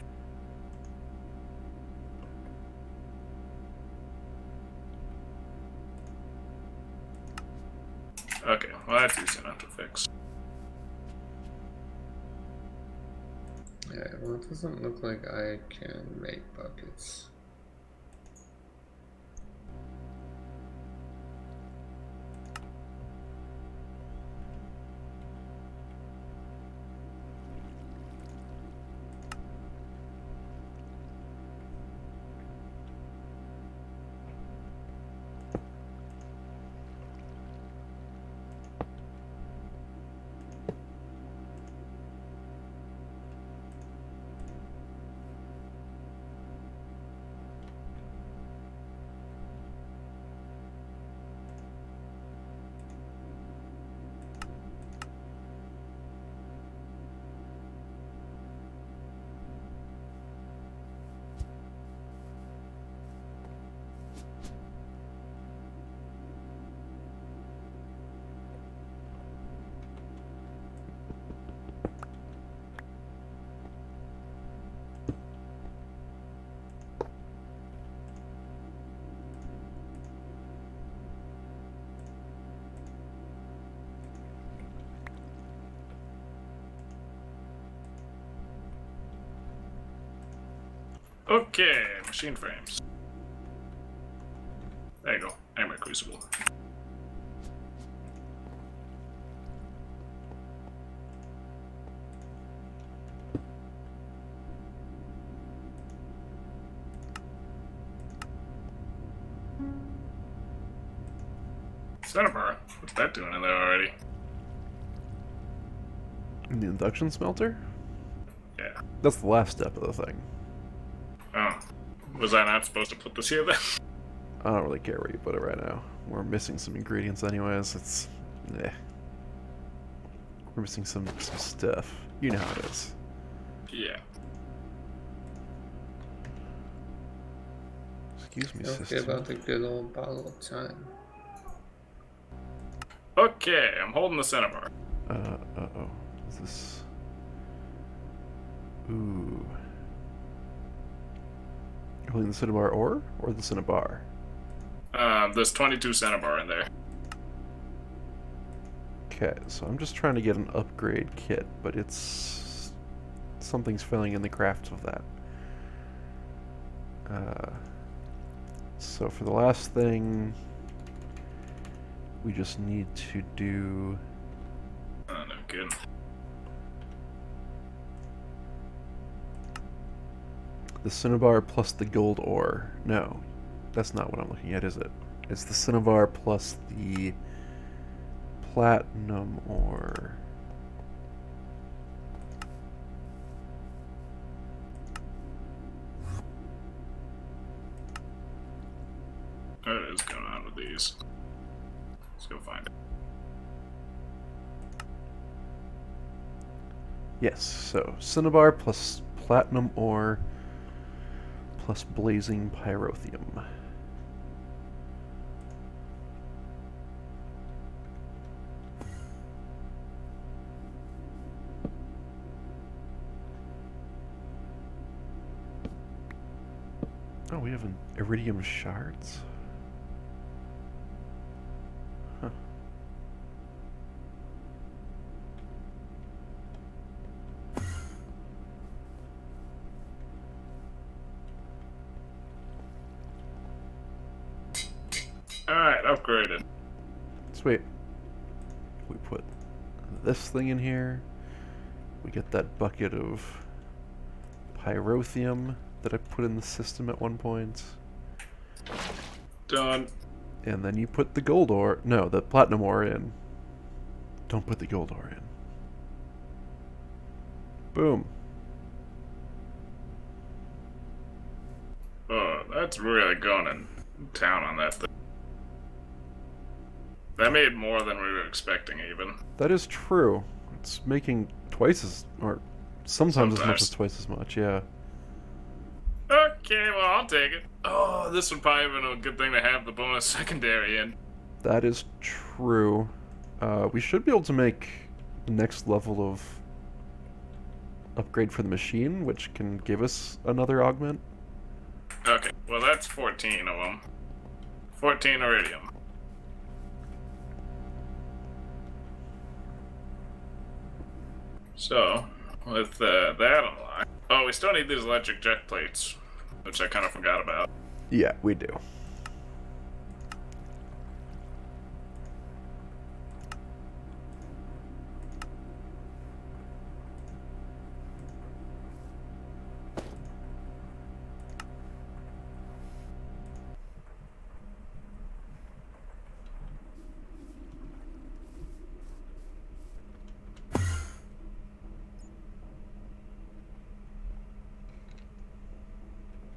Okay, well that's easy enough to fix. Yeah, well, it doesn't look like I can make buckets. Okay, machine frames. There you go. Hammer crucible. Cinnabar. What's that doing in there already? in the induction smelter? Yeah. That's the last step of the thing. Oh. Was I not supposed to put this here then? I don't really care where you put it right now. We're missing some ingredients anyways. It's... eh. We're missing some stuff. You know how it is. Yeah. Excuse me, Don't forget sister. about the good old bottle of time. Okay, I'm holding the cinnabar. Uh-oh. Is this... Ooh. You're holding the cinnabar ore or the cinnabar? There's 22 cinnabar in there. Okay, so I'm just trying to get an upgrade kit, but it's... something's failing in the craft of that. So for the last thing, we just need to do... Oh, no kidding. the cinnabar plus the gold ore. No, that's not what I'm looking at, is it? It's the cinnabar plus the platinum ore. What is going on with these? Let's go find it. Yes, so cinnabar plus platinum ore plus blazing pyrotheum. Oh, we have an iridium shards? Huh. Alright, upgraded. Sweet. We put this thing in here. We get that bucket of pyrotheum that I put in the system at one point. Done. And then you put the gold ore, no, the platinum ore in. Don't put the gold ore in. Boom. Oh, that's really going in town on that thing. That made more than we were expecting, even. That is true. It's making twice as, or sometimes as much as Sometimes. twice as much, yeah. Okay, well, I'll take it. Oh, this would probably have been a good thing to have the bonus secondary in. That is true. We should be able to make the next level of upgrade for the machine, which can give us another augment. Okay, well, that's 14 of them. 14 iridium. So, with that unlocked. Oh, we still need these electric jet plates, which I kind of forgot about. Yeah, we do.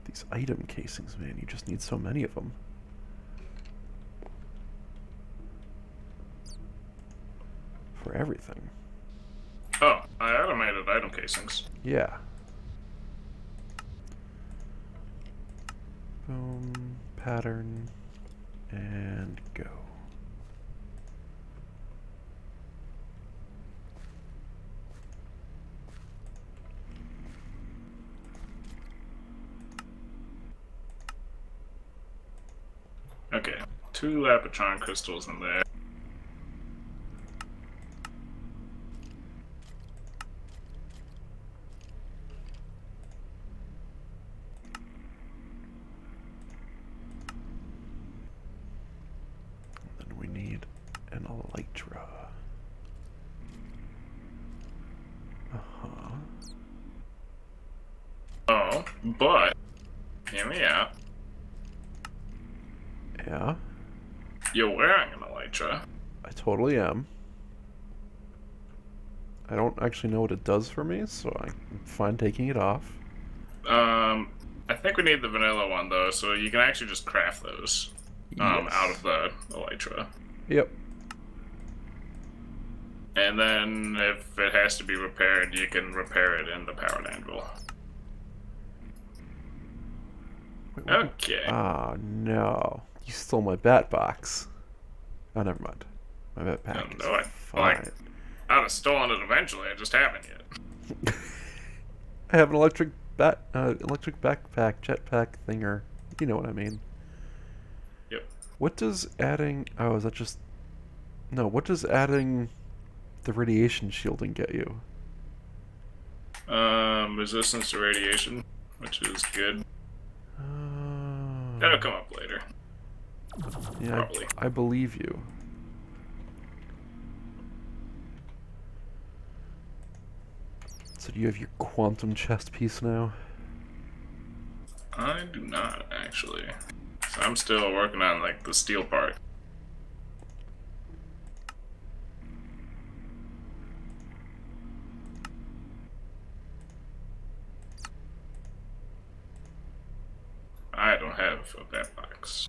These item casings, man, you just need so many of them. For everything. Oh, I automated item casings. Yeah. Boom, pattern, and go. Okay, 2 Lapitron crystals in there. Then we need an elytra. Uh-huh. Oh, but, hear me out. Yeah, You're wearing an elytra. I totally am. I don't actually know what it does for me, so I'm fine taking it off. I think we need the vanilla one though, so you can actually just craft those Yes. out of the elytra. Yep. And then if it has to be repaired, you can repair it in the powered anvil. Wait, what? Okay. Ah, no. You stole my bat box. Oh, never mind. My bat pack No, is I fine. I'd have stolen it eventually. I just haven't yet. I have an electric backpack, jetpack thinger. You know what I mean. Yep. What does adding... Oh, is that just... No, what does adding the radiation shielding get you? Resistance to radiation, which is good. Oh. That'll come up later. Yeah, Probably. I believe you. So do you have your quantum chest piece now? I do not actually. So I'm still working on like the steel part. I don't have a bat box.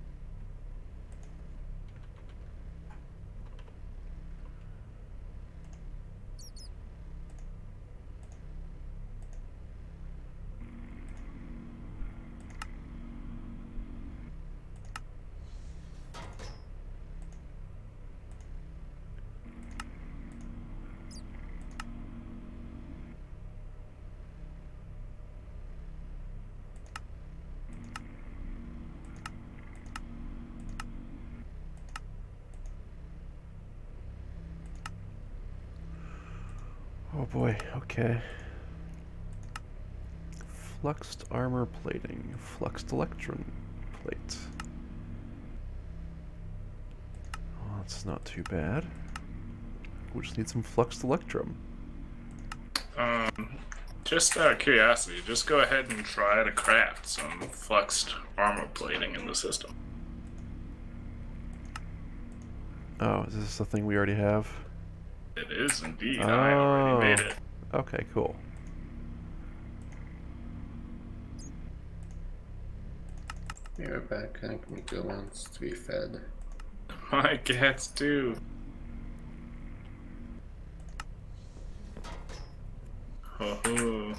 Oh boy, okay. Fluxed armor plating. Fluxed electron plate. Oh, that's not too bad. We just need some fluxed electrum. Just out of curiosity, just go ahead and try to craft some fluxed armor plating in the system. Oh, is this the thing we already have? It is indeed. I already made it. Okay, cool. Yeah, we're back. I think Miko wants to be fed. My cats too. Ho-ho.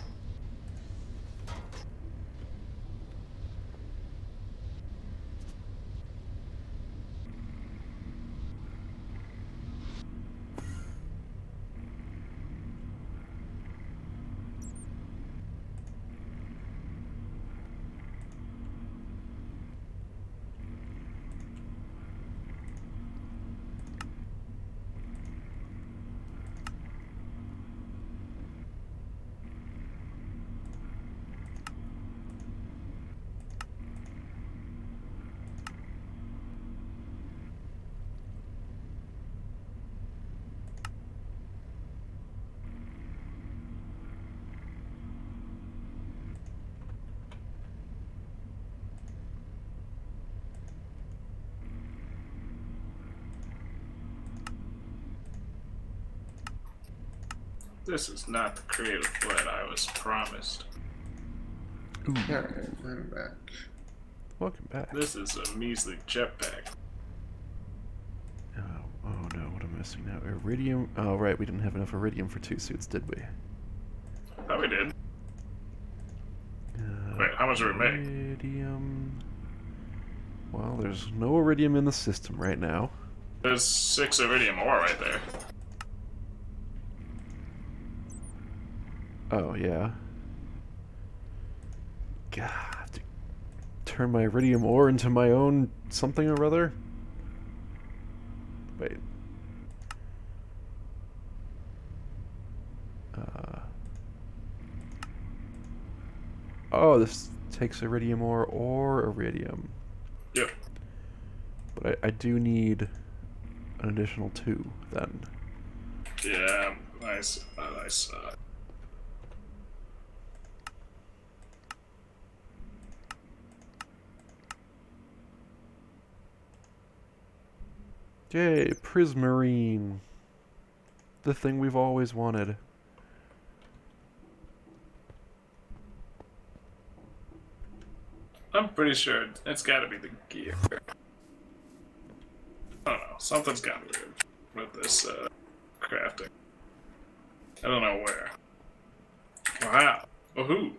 This is not the creative blend I was promised. Ooh, Alright, I'm back. welcome back. This is a measly jetpack. Oh no, what am I missing now? Iridium. Oh right, we didn't have enough iridium for 2 suits, did we? Oh, we did. Wait, how much did we make? Iridium. Well, there's no iridium in the system right now. There's 6 iridium ore right there. Oh yeah. God, to turn my iridium ore into my own something or other. Wait. Oh, this takes iridium ore or iridium. Yep. But I do need an additional 2 then. Yeah, nice. Nice. Yay, Prismarine. The thing we've always wanted. I'm pretty sure it's gotta be the gear. I don't know. Something's got weird with this crafting. I don't know where. Wow. Woohoo.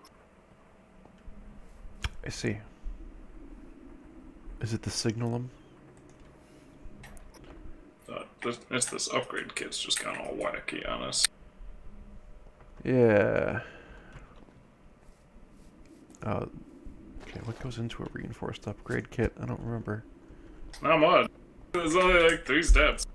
I see. Is it the signalum? It's this upgrade kit's just gone all wacky on us. Yeah. Okay, what goes into a reinforced upgrade kit? I don't remember. Not much. There's only like 3 steps.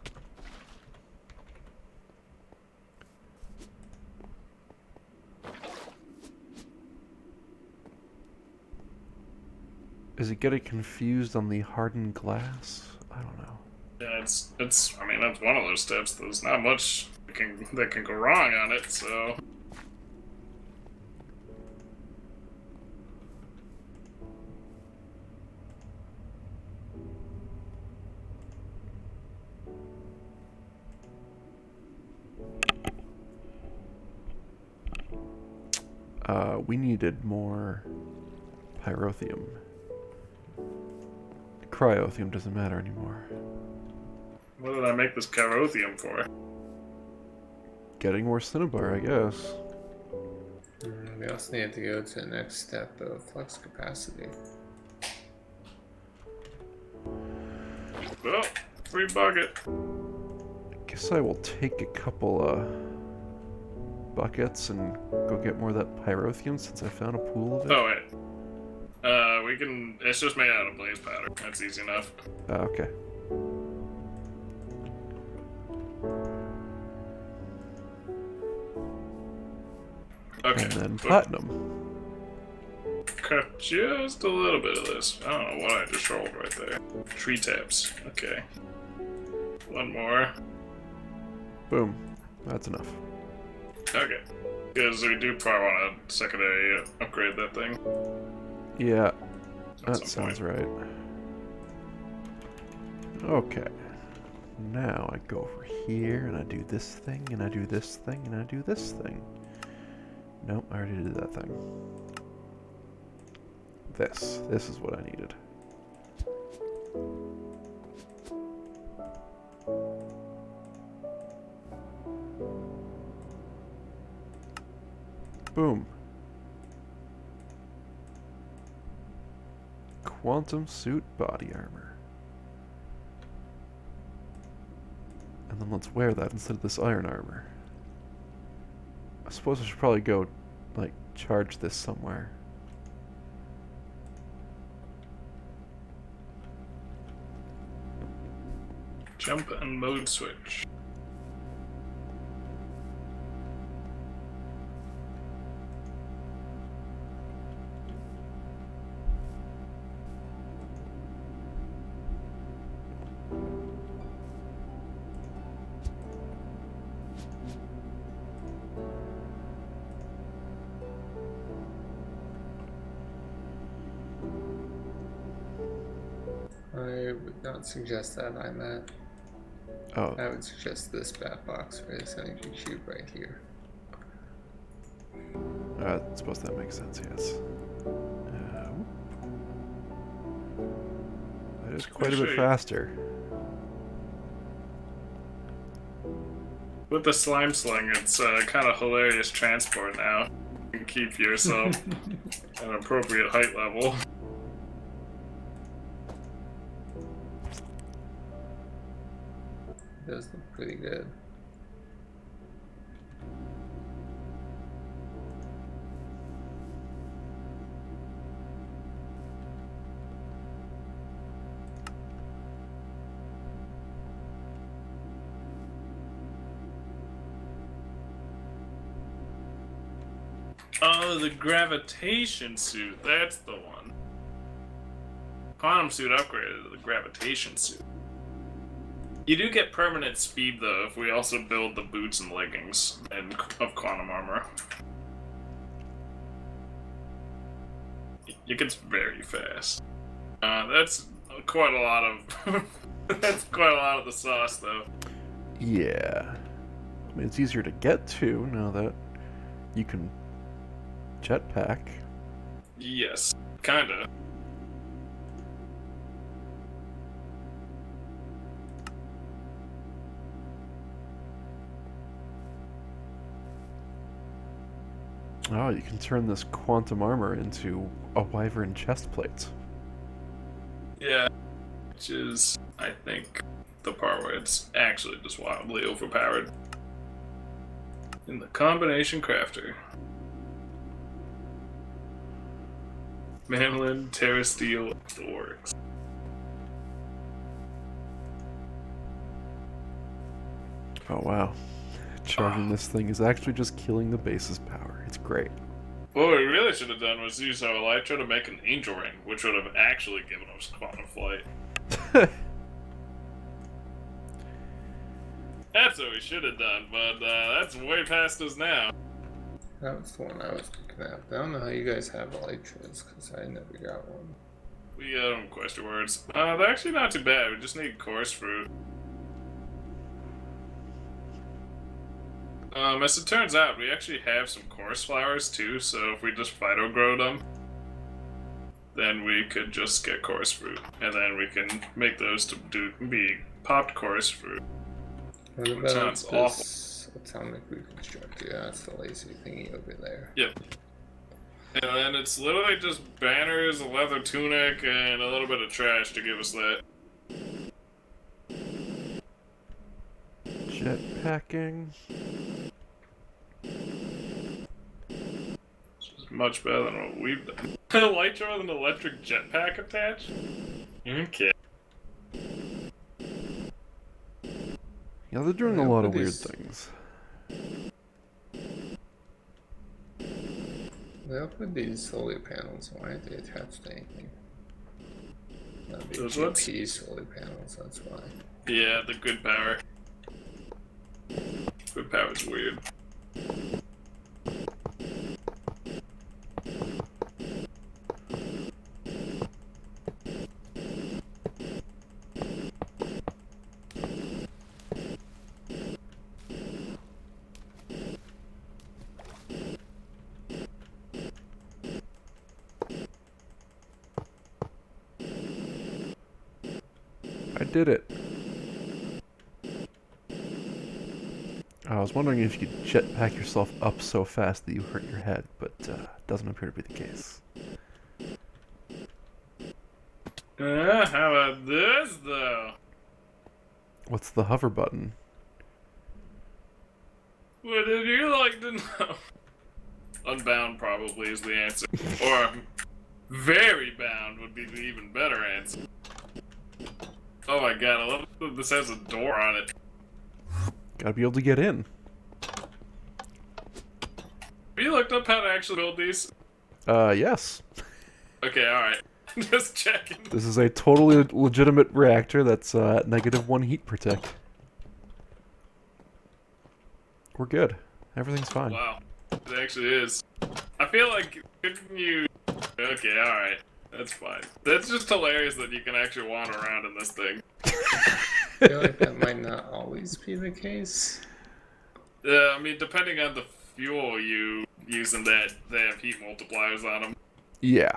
Is it getting confused on the hardened glass? I don't know. Yeah, I mean, that's one of those steps. There's not much that can go wrong on it, so. We needed more pyrotheum. Cryothium doesn't matter anymore. What did I make this carothium for? Getting more cinnabar, I guess. We also need to go to the next step of flux capacity. Well, free bucket. Guess I will take a couple buckets and go get more of that pyrotheum since I found a pool of it. Oh, wait. We can. It's just made out of blaze powder. That's easy enough. Okay. Okay. and then Boom. platinum. Cut just a little bit of this. I don't know what I just rolled right there. Tree taps. Okay. One more. Boom. That's enough. Okay. Because we do probably want to secondary upgrade that thing. Yeah, At that some sounds point. right. Okay. Now I go over here and I do this thing and I do this thing and I do this thing. Nope, I already did that thing. This is what I needed. Boom. Quantum suit body armor. And then let's wear that instead of this iron armor. I suppose I should probably go, like, charge this somewhere. Jump and mode switch. I would not suggest that, I'm at. Oh, I would suggest this bat box for this energy cube right here. I suppose that makes sense, yes. That is quite a bit faster. With the slime sling, it's kind of hilarious transport now. You can keep yourself at an appropriate height level. It does look pretty good. Oh, the gravitation suit. That's the one. Quantum suit upgraded to the gravitation suit. You do get permanent speed, though, if we also build the boots and leggings of quantum armor. It gets very fast. That's quite a lot of... that's quite a lot of the sauce, though. Yeah. I mean, it's easier to get to now that you can jetpack. Yes, kinda. Oh, you can turn this quantum armor into a wyvern chest plate. Yeah, which is, I think, the part where it's actually just wildly overpowered. In the combination crafter. Manlin, Terra Steel, it works. Oh wow. Charging this thing is actually just killing the base's power. It's great. What we really should have done was use our Elytra to make an angel ring, which would have actually given us quantum flight. That's what we should have done, but that's way past us now. That was the one I was looking at. I don't know how you guys have elytras, because I never got one. We don't question words. They're actually not too bad. We just need coarse fruit. As it turns out, we actually have some coarse flowers too, so if we just phyto-grow them, then we could just get coarse fruit, and then we can make those to be popped coarse fruit. What It about sounds this atomic reconstructor? Yeah, that's the laser thingy over there. Yep. And then it's literally just banners, a leather tunic, and a little bit of trash to give us that. Jetpacking. Which is much better than what we've done. Elytra with an electric jetpack attached? Okay. Yeah, they're doing Yeah, a lot of what weird is- things. Well, put these solar panels. Why are they attached to anything? Not the Those ones? GP solar panels, that's why. Yeah, the good power. Good power's weird. I did it. I was wondering if you could jetpack yourself up so fast that you hurt your head, but doesn't appear to be the case. How about this, though? What's the hover button? What did you like to know? Unbound probably is the answer. Or very bound would be the even better answer. Oh my god, I love that this has a door on it. Gotta be able to get in. Have you looked up how to actually build these? Yes. Okay, alright. Just checking. This is a totally legitimate reactor that's -1 heat protect. We're good. Everything's fine. Wow. It actually is. I feel like couldn't you... Okay, alright. That's fine. That's just hilarious that you can actually wander around in this thing. I feel like that might not always be the case. I mean, depending on the fuel you use in that, they have heat multipliers on them. Yeah.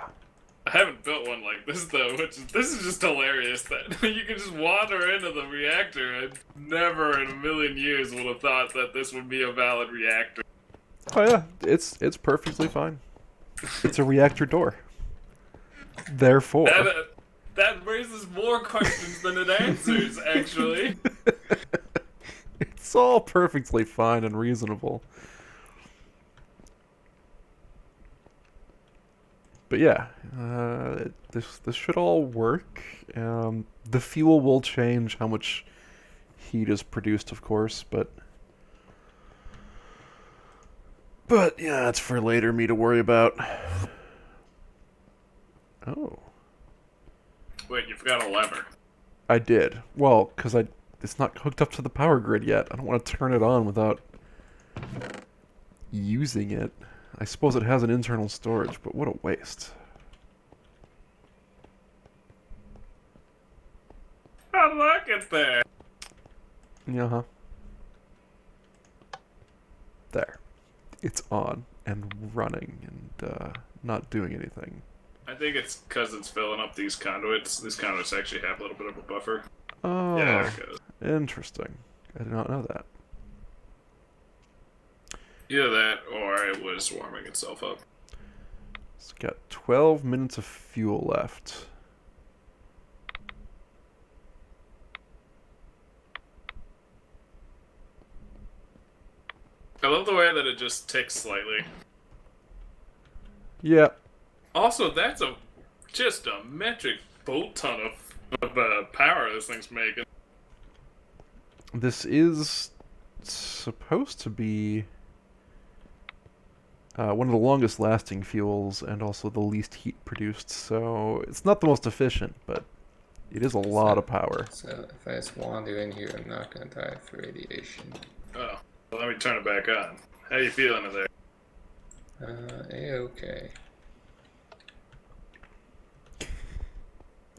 I haven't built one like this though, this is just hilarious that you can just wander into the reactor and never in a million years would have thought that this would be a valid reactor. Oh yeah, it's perfectly fine. It's a reactor door. Therefore, That raises more questions than it answers, actually. it's all perfectly fine and reasonable. But yeah, this should all work. The fuel will change how much heat is produced, of course, but yeah, it's for later me to worry about. Oh, Wait, you forgot a lever. I did. Well, because it's not hooked up to the power grid yet. I don't want to turn it on without using it. I suppose it has an internal storage, but what a waste. How did that get there? Uh-huh. There. It's on and running and not doing anything. I think it's because it's filling up these conduits. These conduits actually have a little bit of a buffer. Oh, Yeah, there it goes. interesting. I did not know that. Either that, or it was warming itself up. It's got 12 minutes of fuel left. I love the way that it just ticks slightly. Yeah. Also, that's just a metric bolt ton of power this thing's making. This is supposed to be one of the longest lasting fuels and also the least heat produced, so it's not the most efficient, but it is a lot of power. So if I just wander in here, I'm not gonna die of radiation. Oh, well, let me turn it back on. How you feeling in there? A-okay.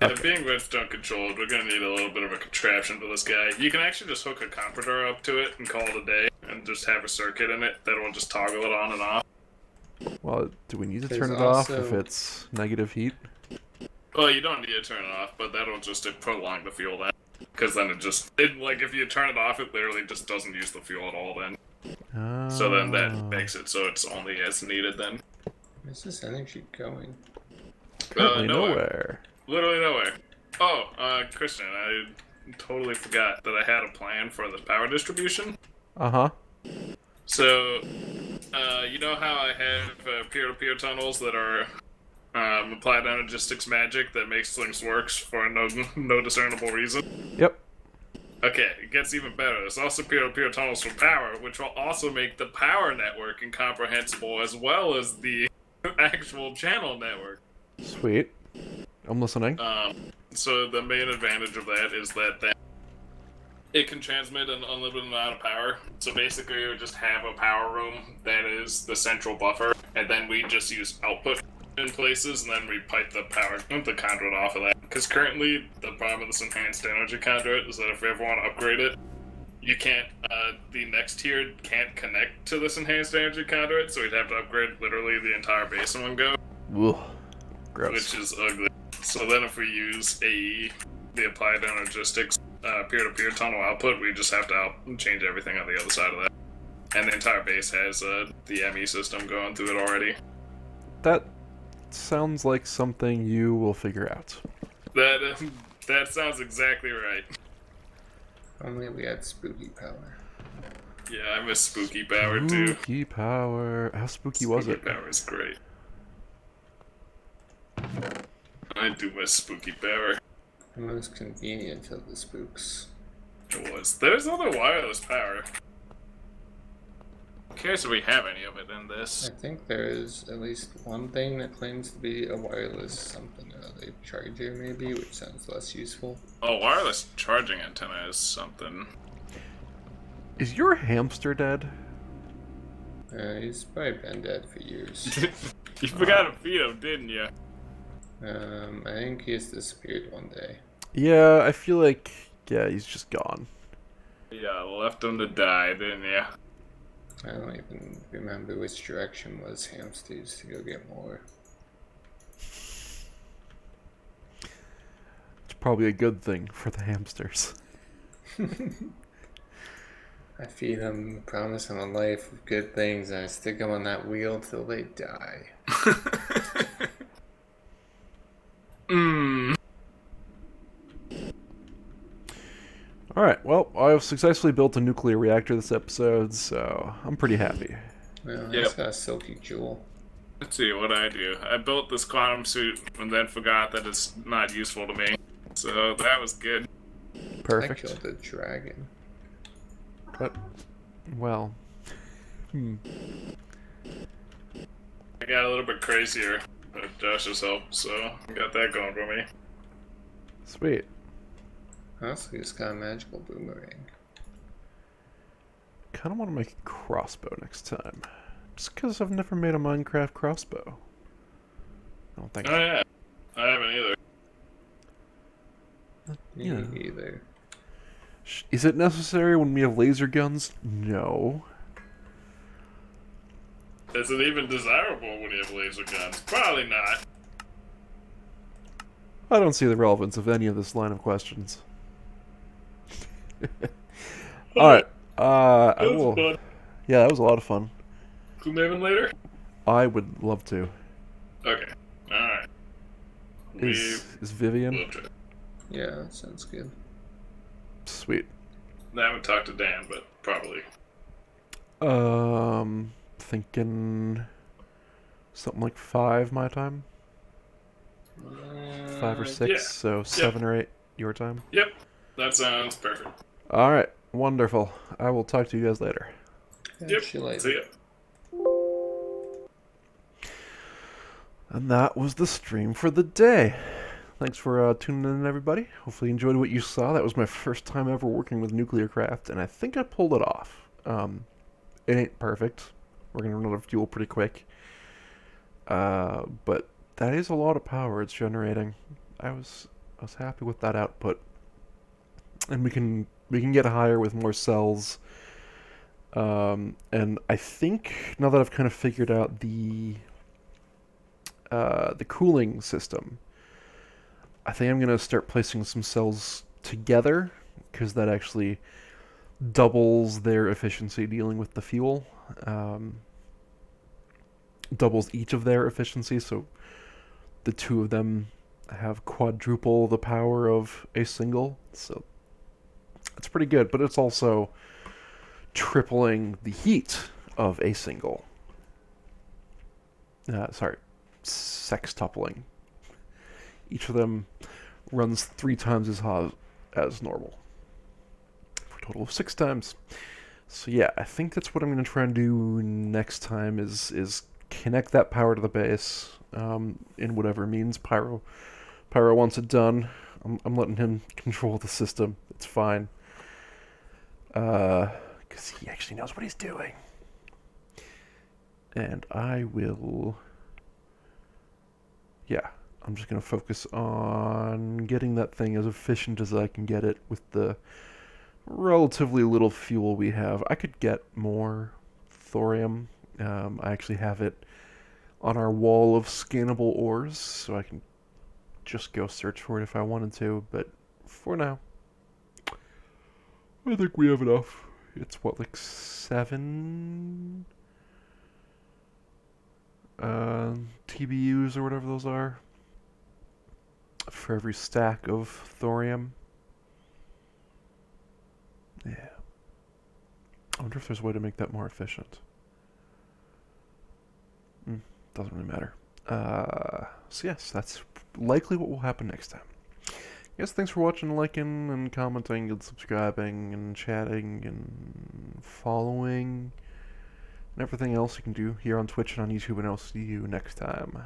Yeah, Okay. being redstone controlled, we're gonna need a little bit of a contraption for this guy. You can actually just hook a compressor up to it and call it a day, and just have a circuit in it that will just toggle it on and off. Well, do we need to There's turn it off if also- it's negative heat? Well, you don't need to turn it off, but that'll just prolong the fuel then. Because then like, if you turn it off, it literally just doesn't use the fuel at all then. So then that Oh. makes it so it's only as needed then. Where's this energy going? Currently nowhere. nowhere. Literally nowhere. Oh, Christian, I totally forgot that I had a plan for the power distribution. Uh-huh. So, you know how I have peer-to-peer tunnels that are applied energistics magic that makes things work for no discernible reason? Yep. Okay, it gets even better. There's also peer-to-peer tunnels for power, which will also make the power network incomprehensible, as well as the actual channel network. Sweet. I'm listening. So the main advantage of that is that it can transmit an unlimited amount of power. So basically, we would just have a power room that is the central buffer, and then we just use output in places, and then we pipe the conduit off of that. Because currently, the problem with this enhanced energy conduit is that if we ever want to upgrade it, you can't. The next tier can't connect to this enhanced energy conduit, so we'd have to upgrade literally the entire base in one go, Ugh. Gross. which is ugly. So then, if we use AE, the applied energistics peer-to-peer tunnel output, we just have to change everything on the other side of that. And the entire base has the ME system going through it already. That sounds like something you will figure out. That sounds exactly right. Only we had spooky power. Yeah, I miss spooky power too. Spooky power. How spooky was it? Spooky power is great. I do miss spooky power. The most convenient of the spooks. It was. There's other wireless power. I'm curious if we have any of it in this. I think there is at least one thing that claims to be a wireless something or other charger, maybe, which sounds less useful. Oh, wireless charging antenna is something. Is your hamster dead? He's probably been dead for years. You forgot to feed him, didn't you? I think he's disappeared one day. Yeah, I feel like, yeah, he's just gone. Yeah, left him to die, didn't you? I don't even remember which direction was hamsters to go get more. It's probably a good thing for the hamsters. I feed them, promise them a life of good things, and I stick them on that wheel till they die. Alright, well, I've successfully built a nuclear reactor this episode, so I'm pretty happy. Well, Yep. it's got a silky jewel. Let's see what I do. I built this quantum suit and then forgot that it's not useful to me. So that was good. I Perfect. killed the dragon. But, well, I got a little bit crazier with Josh's help, so I got that going for me. sweet. I also just got a magical boomerang. Kind of want to make a crossbow next time. Just because I've never made a Minecraft crossbow. I don't think. Oh yeah, I haven't either. Yeah. Me either. Is it necessary when we have laser guns? No. Is it even desirable when you have laser guns? Probably not. I don't see the relevance of any of this line of questions. Alright. I That was will. fun. Yeah, that was a lot of fun. Gloomhaven later? I would love to. Okay. Alright. Is Vivian? We'll try. Yeah, that sounds good. Sweet. I haven't talked to Dan, but probably. Thinking something like 5 my time. 5 or 6, Yeah. so 7 or 8 your time. Yep. That sounds perfect. Alright, wonderful. I will talk to you guys later. Yep. See you later. See ya. And that was the stream for the day. Thanks for tuning in, everybody. Hopefully you enjoyed what you saw. That was my first time ever working with nuclear craft, and I think I pulled it off. It ain't perfect. We're going to run out of fuel pretty quick. But that is a lot of power it's generating. I was happy with that output. And we can get higher with more cells. And I think now that I've kind of figured out the cooling system, I think I'm gonna start placing some cells together because that actually doubles their efficiency dealing with the fuel. Doubles each of their efficiency, so the two of them have quadruple the power of a single. So it's pretty good, but it's also tripling the heat of a single. Sorry, sextupling. Each of them runs 3 times as hot as normal, for a total of 6 times. So yeah, I think that's what I'm going to try and do next time is connect that power to the base in whatever means Pyro wants it done. I'm letting him control the system. It's fine. Because he actually knows what he's doing. And I will... Yeah, I'm just going to focus on getting that thing as efficient as I can get it with the relatively little fuel we have. I could get more thorium. I actually have it on our wall of scannable ores, so I can just go search for it if I wanted to, but for now, I think we have enough. It's what, like 7 TBUs or whatever those are for every stack of thorium. Yeah. I wonder if there's a way to make that more efficient. Doesn't really matter. So yes, that's likely what will happen next time. Yes, thanks for watching, liking, and commenting, and subscribing, and chatting, and following, and everything else you can do here on Twitch and on YouTube, and I'll see you next time.